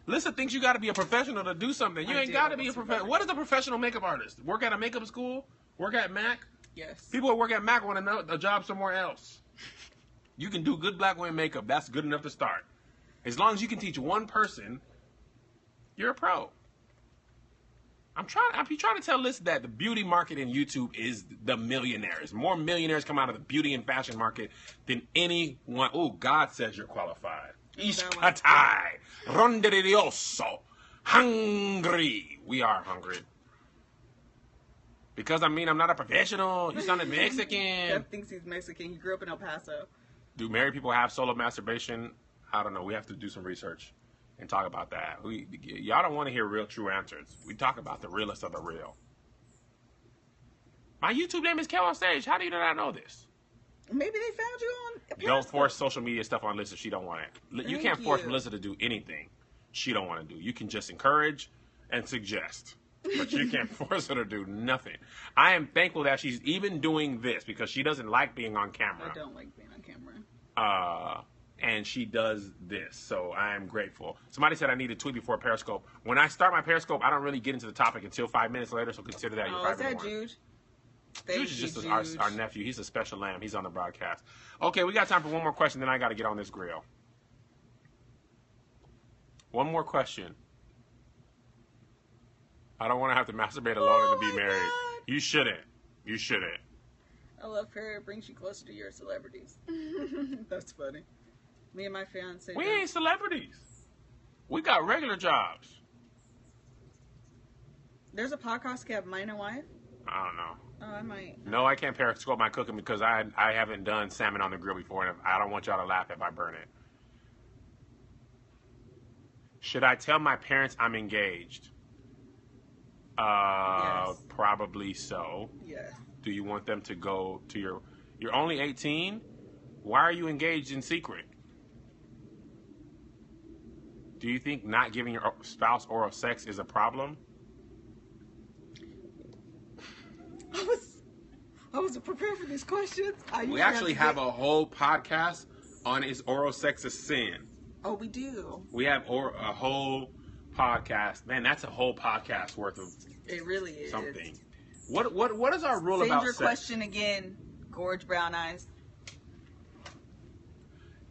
Lissa thinks you got to be a professional to do something. You ain't got to be a professional. What is a professional makeup artist? Work at a makeup school? Work at MAC? Yes. People who work at MAC want a job somewhere else. You can do good black women makeup. That's good enough to start. As long as you can teach one person, you're a pro. I'm trying to tell Lissa that the beauty market in YouTube is the millionaires. More millionaires come out of the beauty and fashion market than anyone. Oh, God says you're qualified. Ishkatai, ronderidioso, hungry. We are hungry. Because, I'm not a professional. You sounded Mexican. Kev thinks he's Mexican. He grew up in El Paso. Do married people have solo masturbation? I don't know. We have to do some research and talk about that. Y'all don't want to hear real, true answers. We talk about the realest of the real. My YouTube name is KevOnStage. How do you not know this? Maybe they found you on Periscope. Don't force social media stuff on Lissa. She don't want it. You can't force Lissa to do anything she don't want to do. You can just encourage and suggest. But you can't force her to do nothing. I am thankful that she's even doing this because she doesn't like being on camera. I don't like being on camera. And she does this, so I am grateful. Somebody said I need to tweet before Periscope. When I start my Periscope, I don't really get into the topic until 5 minutes later, so consider that your 5 minutes. Is that Jude? Thank Juge is you, just Juge. our nephew. He's a special lamb. He's on the broadcast. Okay, we got time for one more question, then I got to get on this grill. One more question. I don't want to have to masturbate alone and to be married. God. You shouldn't. You shouldn't. I love her. It brings you closer to your celebrities. That's funny. Me and my fiance. We ain't celebrities. We got regular jobs. There's a podcast called Mine and Wife. I don't know. Oh, I might. No, I can't periscope my cooking because I haven't done salmon on the grill before, and I don't want y'all to laugh if I burn it. Should I tell my parents I'm engaged? Yes. Probably so. Yes. Do you want them to go to you're only 18? Why are you engaged in secret? Do you think not giving your spouse oral sex is a problem? I wasn't prepared for these questions. We actually have a whole podcast on is oral sex a sin? Oh, we do. We have a whole podcast. Man, that's a whole podcast worth of It really is. something. What is our rule Send about your sex? question again, Gorge Brown Eyes.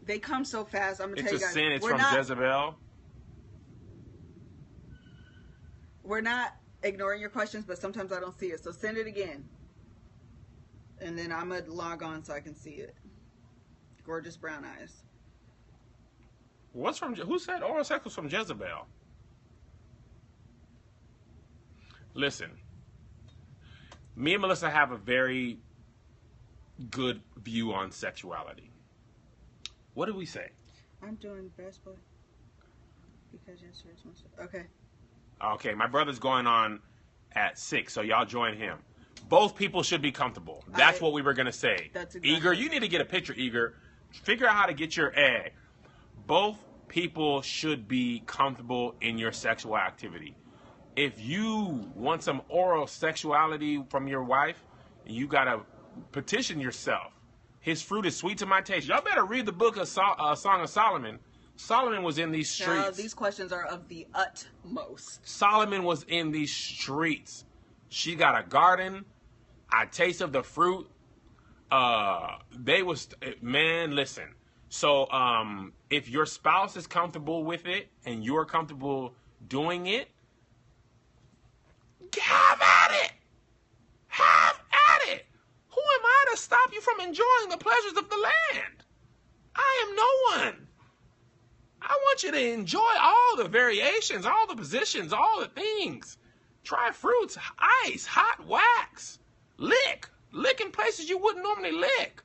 They come so fast. I'm gonna It's tell a you guys. sin. It's we're from not, Jezebel. We're not ignoring your questions, but sometimes I don't see it. So send it again, and then I'm gonna log on so I can see it. Gorgeous Brown Eyes. What's from? Who said oral sex was from Jezebel? Listen, me and Melissa have a very good view on sexuality. What did we say? I'm doing best boy because yesterday's one. Okay. Okay, my brother's going on at 6, so y'all join him. Both people should be comfortable. That's what we were gonna say. That's exactly. Eager, you need to get a picture, Eager. Figure out how to get your egg. Both people should be comfortable in your sexual activity. If you want some oral sexuality from your wife, you gotta petition yourself. His fruit is sweet to my taste. Y'all better read the book of Song of Solomon. Solomon was in these streets. Now, these questions are of the utmost. Solomon was in these streets. She got a garden. I taste of the fruit. Man, listen. So, if your spouse is comfortable with it and you're comfortable doing it, have at it. Have at it. Who am I to stop you from enjoying the pleasures of the land? I am no one. I want you to enjoy all the variations, all the positions, all the things. Try fruits, ice, hot wax, lick in places you wouldn't normally lick.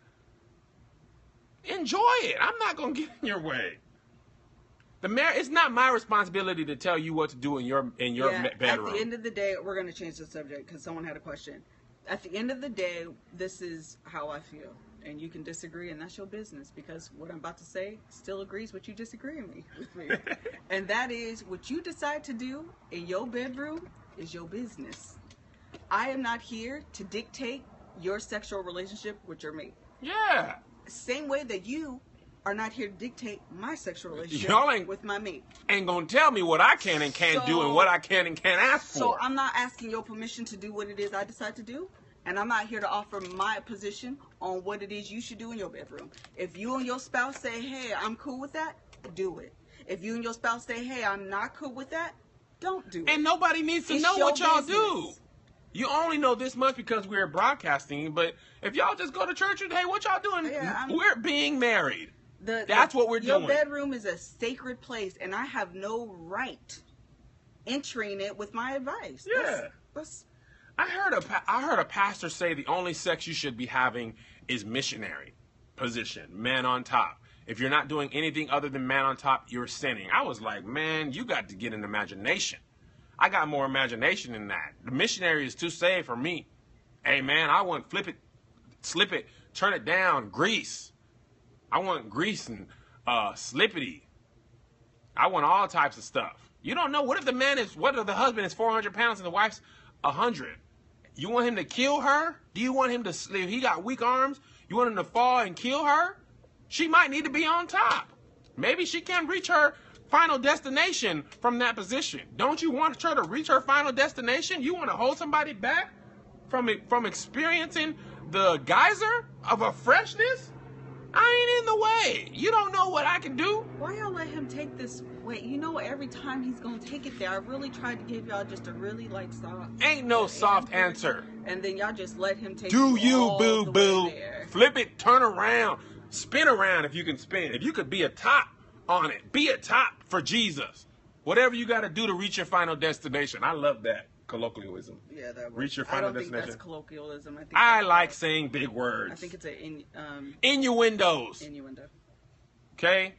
Enjoy it. I'm not going to get in your way. It's not my responsibility to tell you what to do in your bedroom. At the end of the day, we're going to change the subject because someone had a question. At the end of the day, this is how I feel. And you can disagree, and that's your business, because what I'm about to say still agrees with you disagreeing with me. And that is, what you decide to do in your bedroom is your business. I am not here to dictate your sexual relationship with your mate. Yeah. Same way that you are not here to dictate my sexual relationship with my mate. Ain't gonna tell me what I can and can't do and what I can and can't ask for. So I'm not asking your permission to do what it is I decide to do. And I'm not here to offer my position on what it is you should do in your bedroom. If you and your spouse say, hey, I'm cool with that, do it. If you and your spouse say, hey, I'm not cool with that, don't do it. And nobody needs to know what y'all do. You only know this much because we're broadcasting, but if y'all just go to church and, hey, what y'all doing? Yeah, we're being married. That's what we're doing. Your bedroom is a sacred place, and I have no right entering it with my advice. Yeah. I heard a pastor say the only sex you should be having is missionary position, man on top. If you're not doing anything other than man on top, you're sinning. I was like, man, you got to get an imagination. I got more imagination than that. The missionary is too safe for me. Hey, man, I want flip it, slip it, turn it down, grease. I want grease and slippity. I want all types of stuff. You don't know. What if the husband is 400 pounds and the wife's 100? You want him to kill her? Do you want him to, if he got weak arms, you want him to fall and kill her? She might need to be on top. Maybe she can't reach her final destination from that position. Don't you want her to reach her final destination? You want to hold somebody back? from experiencing the geyser of a freshness, I ain't in the way. You don't know what I can do. Why y'all let him take this? Wait, you know every time he's gonna take it there, I really tried to give y'all just a really like soft. Ain't no soft answer. And then y'all just let him take. Do you, all boo the boo? way there. Flip it, turn around, spin around if you can spin. If you could be a top on it, be a top for Jesus. Whatever you got to do to reach your final destination. I love that colloquialism. Yeah, that was, reach your final I don't destination. think that's colloquialism. I like saying big words. I think it's innuendos. Innuendo. Okay.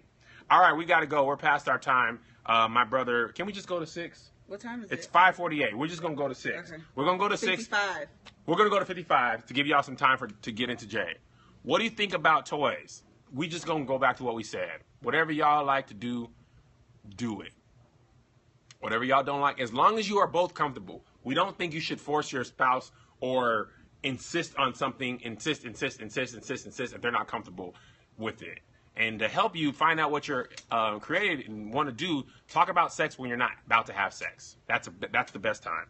All right, we got to go. We're past our time. My brother, can we just go to 6? What time is It's it? 5:48. We're just gonna go to 6. Okay. We're gonna go to 6. 55. We're gonna go to 55 to give y'all some time to get into Jay. What do you think about toys? We just gonna go back to what we said. Whatever y'all like to do, do it. Whatever y'all don't like, as long as you are both comfortable. We don't think you should force your spouse or insist on something, insist if they're not comfortable with it. And to help you find out what you're created and want to do, talk about sex when you're not about to have sex. That's the best time.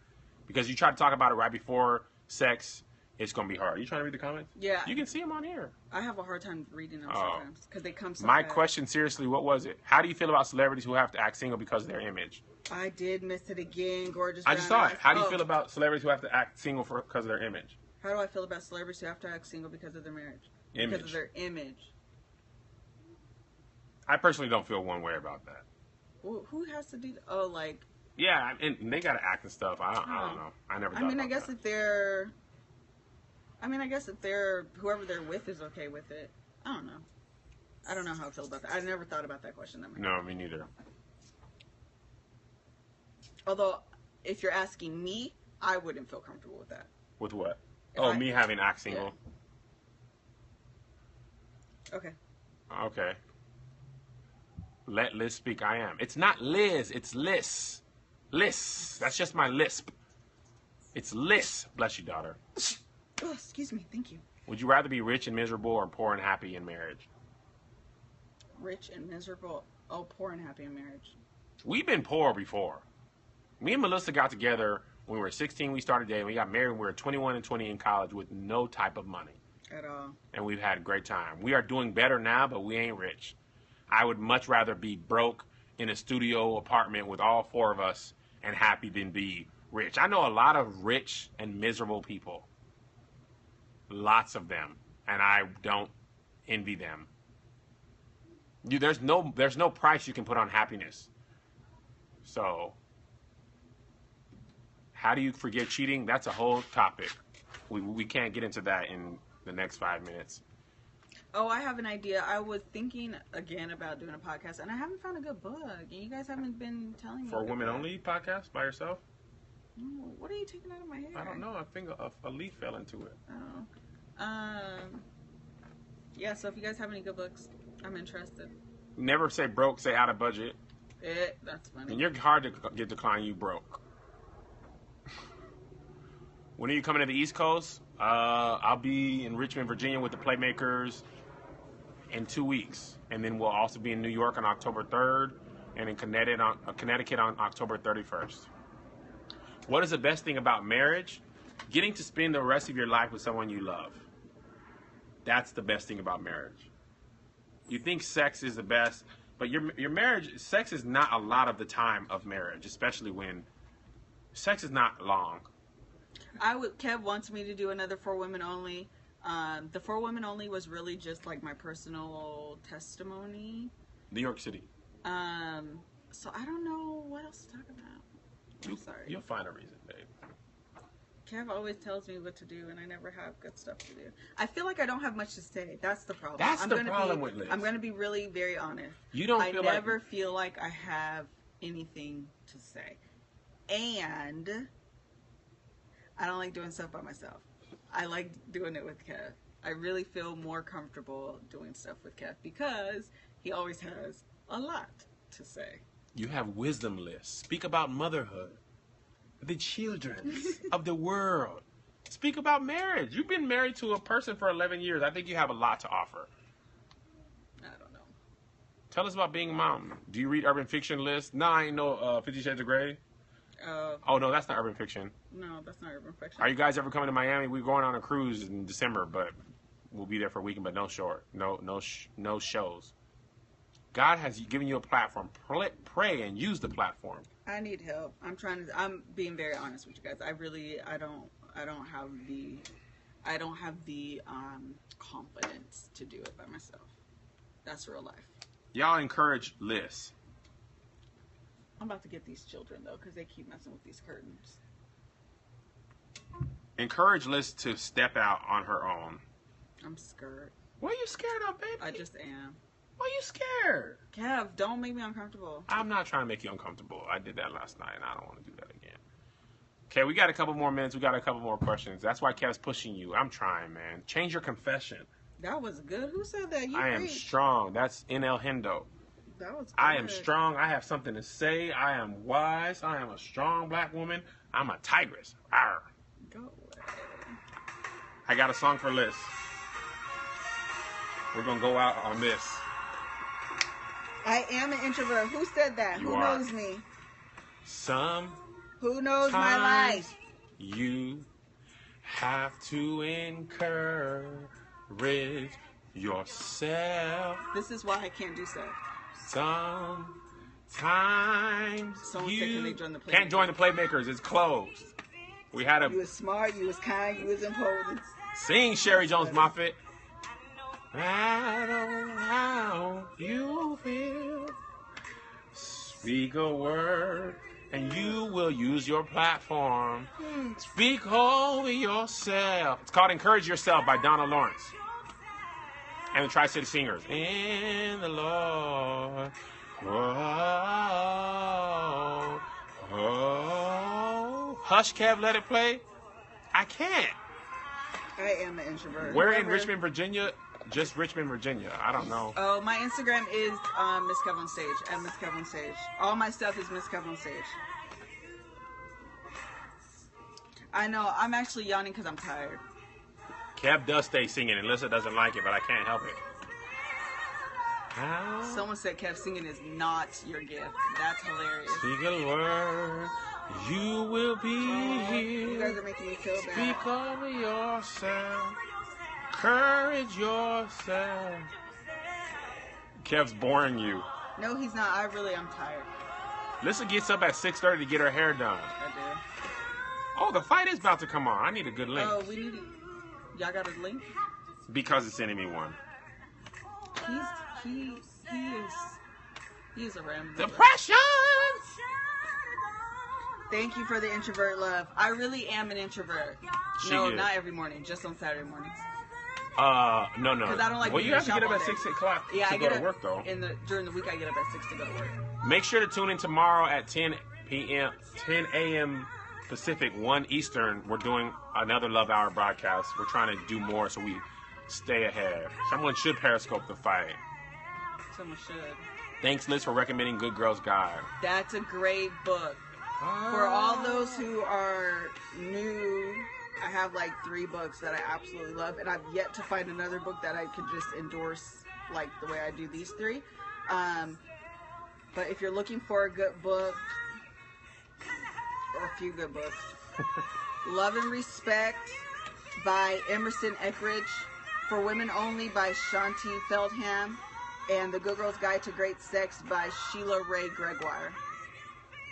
Because you try to talk about it right before sex, it's going to be hard. You trying to read the comments? Yeah. You can see them on here. I have a hard time reading them sometimes because they come so My fast. question, seriously, what was it? How do you feel about celebrities who have to act single because of their image? I did miss it again, gorgeous. I just brown saw it. eyes. How do you feel about celebrities who have to act single because of their image? How do I feel about celebrities who have to act single because of their marriage? Image. Because of their image. I personally don't feel one way about that. Who has to do that? Oh, like... Yeah, and they got to act and stuff. I don't know. I never thought about I guess that. if they're... I guess if they're... Whoever they're with is okay with it. I don't know. I don't know how I feel about that. I never thought about that question that much. No, me neither. Although, if you're asking me, I wouldn't feel comfortable with that. With what? If Me having act single. Yeah. Okay. Okay. Let Liz speak. I am. It's not Liz. It's Liss. Liss. That's just my lisp. It's Liss. Bless you, daughter. Oh, excuse me. Thank you. Would you rather be rich and miserable or poor and happy in marriage? Rich and miserable. Oh, poor and happy in marriage. We've been poor before. Me and Melissa got together when we were 16. We started dating. We got married when we were 21 and 20 in college with no type of money. At all. And we've had a great time. We are doing better now, but we ain't rich. I would much rather be broke in a studio apartment with all 4 of us and happy than be rich. I know a lot of rich and miserable people. Lots of them. And I don't envy them. There's no price you can put on happiness. So, how do you forget cheating? That's a whole topic. We can't get into that in the next 5 minutes. Oh, I have an idea. I was thinking again about doing a podcast, and I haven't found a good book. And you guys haven't been telling me. For a women only podcast by yourself? No, what are you taking out of my hair? I don't know. I think a leaf fell into it. Oh. Yeah, so if you guys have any good books, I'm interested. Never say broke, say out of budget. That's funny. And you're hard to get declined, you broke. When are you coming to the East Coast? I'll be in Richmond, Virginia with the Playmakers in 2 weeks. And then we'll also be in New York on October 3rd and in Connecticut on October 31st. What is the best thing about marriage? Getting to spend the rest of your life with someone you love. That's the best thing about marriage. You think sex is the best, but your marriage, sex is not a lot of the time of marriage, especially when sex is not long. Kev wants me to do another For Women Only. The For Women Only was really just like my personal testimony. New York City. So I don't know what else to talk about. I'm sorry. You'll find a reason, babe. Kev always tells me what to do, and I never have good stuff to do. I feel like I don't have much to say. That's the problem. That's the problem with Liz. I'm going to be really very honest. You don't I feel never feel like I have anything to say. And I don't like doing stuff by myself. I like doing it with Kev. I really feel more comfortable doing stuff with Kev because he always has a lot to say. You have wisdom lists. Speak about motherhood, the children of the world. Speak about marriage. You've been married to a person for 11 years. I think you have a lot to offer. I don't know. Tell us about being a mom. Do you read urban fiction lists? No, I ain't no 50 Shades of Grey. Oh, no, that's not urban fiction. No, that's not urban fiction. Are you guys ever coming to Miami? We're going on a cruise in December, but we'll be there for a weekend, but no shows. God has given you a platform. Pray and use the platform. I need help. I'm being very honest with you guys. I don't have the confidence to do it by myself. That's real life. Y'all encourage Liz. I'm about to get these children though, because they keep messing with these curtains. Encourage Liz to step out on her own. I'm scared. What are you scared of, baby? I just am. Why are you scared? Kev, don't make me uncomfortable. I'm not trying to make you uncomfortable. I did that last night, and I don't want to do that again. Okay, we got a couple more minutes. We got a couple more questions. That's why Kev's pushing you. I'm trying, man. Change your confession. That was good. Who said that? I am strong. That's in El Hendo. That was good. I am strong. I have something to say. I am wise. I am a strong black woman. I'm a tigress. Arr. Go away. I got a song for Liz. We're going to go out on this. I am an introvert. Who said that? You Who are. knows me? Who knows my life? You have to encourage yourself. This is why I can't do so. Sometimes Someone said, can they join the can't join the Playmakers. It's closed. We had You was smart, you was kind, you was important. sing Sherry Jones Moffett. I don't know how you feel. Speak a word and you will use your platform. Speak over yourself. It's called Encourage Yourself by Donna Lawrence and the Tri-City Singers. In the Lord. Whoa, oh. Hush, Kev, let it play. I can't. I am an introvert. We're in Richmond, Virginia. Just Richmond, Virginia. I don't know. Oh, my Instagram is Miss KevOnStage, at Miss KevOnStage. All my stuff is Miss KevOnStage. I know, I'm actually yawning because I'm tired. Kev does stay singing, and Lissa doesn't like it, but I can't help it. Someone said Kev singing is not your gift. That's hilarious. Speak a word, you will be here. You guys are making me feel bad. Speak over yourself. Courage yourself. Kev's boring you. No, he's not. I really am tired. Lissa gets up at 6:30 to get her hair done. I do. Oh, the fight is about to come on. I need a good link. Oh, we need to... Y'all got a link? Because it's enemy one. He is a random. Depression! Thank you for the introvert love. I really am an introvert. No, not every morning. Just on Saturday mornings. No. Because I don't like well, being you have in to the get shop up at all 6 day. o'clock Yeah, to I go get to up work, though. During the week, I get up at 6 to go to work. Make sure to tune in tomorrow at 10 a.m. Pacific, 1 Eastern. We're doing another Love Hour broadcast. We're trying to do more so we stay ahead. Someone should Periscope the fight. Someone should. Thanks, Liz, for recommending Good Girls Guide. That's a great book. For all those who are new, I have like 3 books that I absolutely love, and I've yet to find another book that I could just endorse like the way I do these 3. But if you're looking for a good book, or a few good books, Love and Respect by Emerson Eckridge, For Women Only by Shanti Feldham, and The Good Girl's Guide to Great Sex by Sheila Ray Gregoire.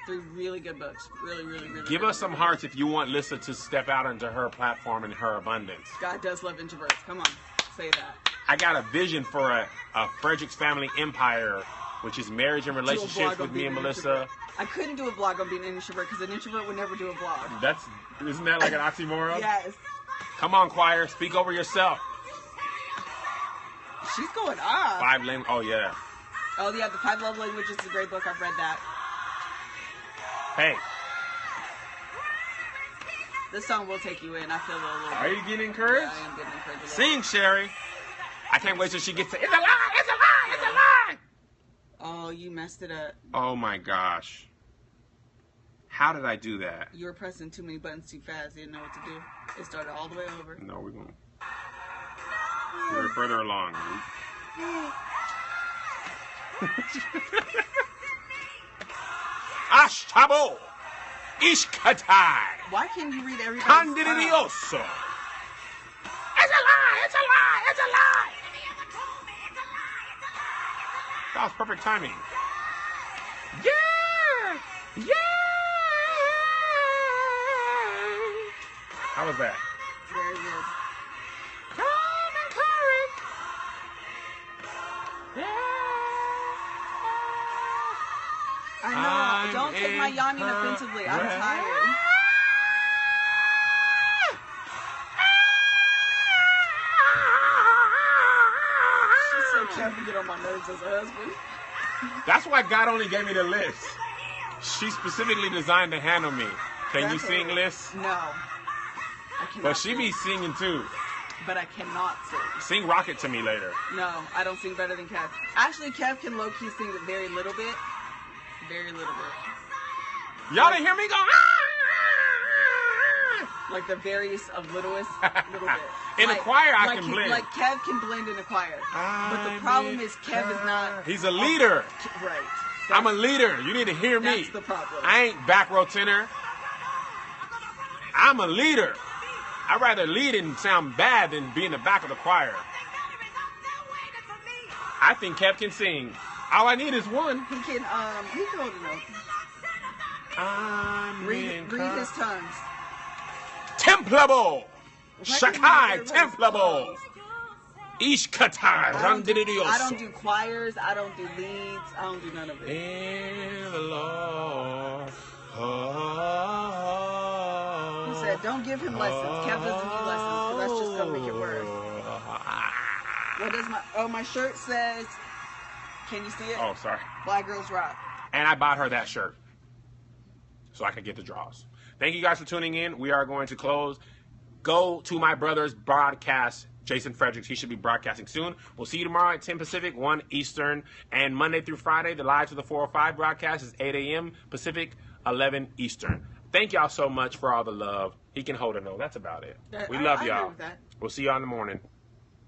3 really good books. Really, really, really Give good us some hearts if you want Lissa to step out into her platform and her abundance. God does love introverts. Come on, say that. I got a vision for a Frederick's Family Empire, which is marriage and relationships with me and Melissa. I couldn't do a vlog on being an introvert because an introvert would never do a vlog. Isn't that like an oxymoron? Yes. Come on, choir, speak over yourself. She's going up. 5 languages. Oh yeah. Oh yeah, The 5 Love Languages is a great book. I've read that. Hey. This song will take you in. I feel a little. Are you getting encouraged? Yeah, I am getting encouraged. Sing, Sherry. I can't wait till she gets to. It's a lie! It's a lie! It's a lie! Oh, you messed it up. Oh my gosh. How did I do that? You were pressing too many buttons too fast. You didn't know what to do. It started all the way over. No, we won't. We're further along. Ashtabo! Ishkatai. Why can't you read everybody's Candidioso. It's a lie. It's a lie. It's a lie. That was perfect timing. Yeah. Yeah. How was that? Very good. I know. Don't take my yawning offensively. I'm tired. She's so trying to get on my nerves as a husband. That's why God only gave me the list. She specifically designed to handle me. Can you sing, Liz? No. I cannot. But she be singing too. But I cannot sing. Sing Rocket to me later. No, I don't sing better than Kev. Actually, Kev can low-key sing a very little bit. Very little bit. Y'all didn't hear me go, Like the various of littlest little bit. In a choir, I can blend. Like Kev can blend in a choir. But the problem is Kev is not... He's a leader. Right. I'm a leader. You need to hear me. That's the problem. I ain't back row tenor. I'm a leader. I'd rather lead and sound bad than be in the back of the choir. I think Kev can sing. All I need is one. He can hold a note. I'm Read his tongues. Templable. Shakai Templable. Ishkatai. I don't do choirs. I don't do leads. I don't do none of it. In the Lord. He said, don't give him lessons. Kev doesn't need lessons because that's just going to make it worse. What does my shirt says, can you see it? Oh, sorry. Black Girls Rock. And I bought her that shirt so I could get the draws. Thank you guys for tuning in. We are going to close. Go to my brother's broadcast, Jason Fredericks. He should be broadcasting soon. We'll see you tomorrow at 10 Pacific, 1 Eastern. And Monday through Friday, the Live to the 405 broadcast is 8 a.m. Pacific, 11 Eastern. Thank y'all so much for all the love. He can hold a note. That's about it. We love y'all. agree with that. We'll see y'all in the morning.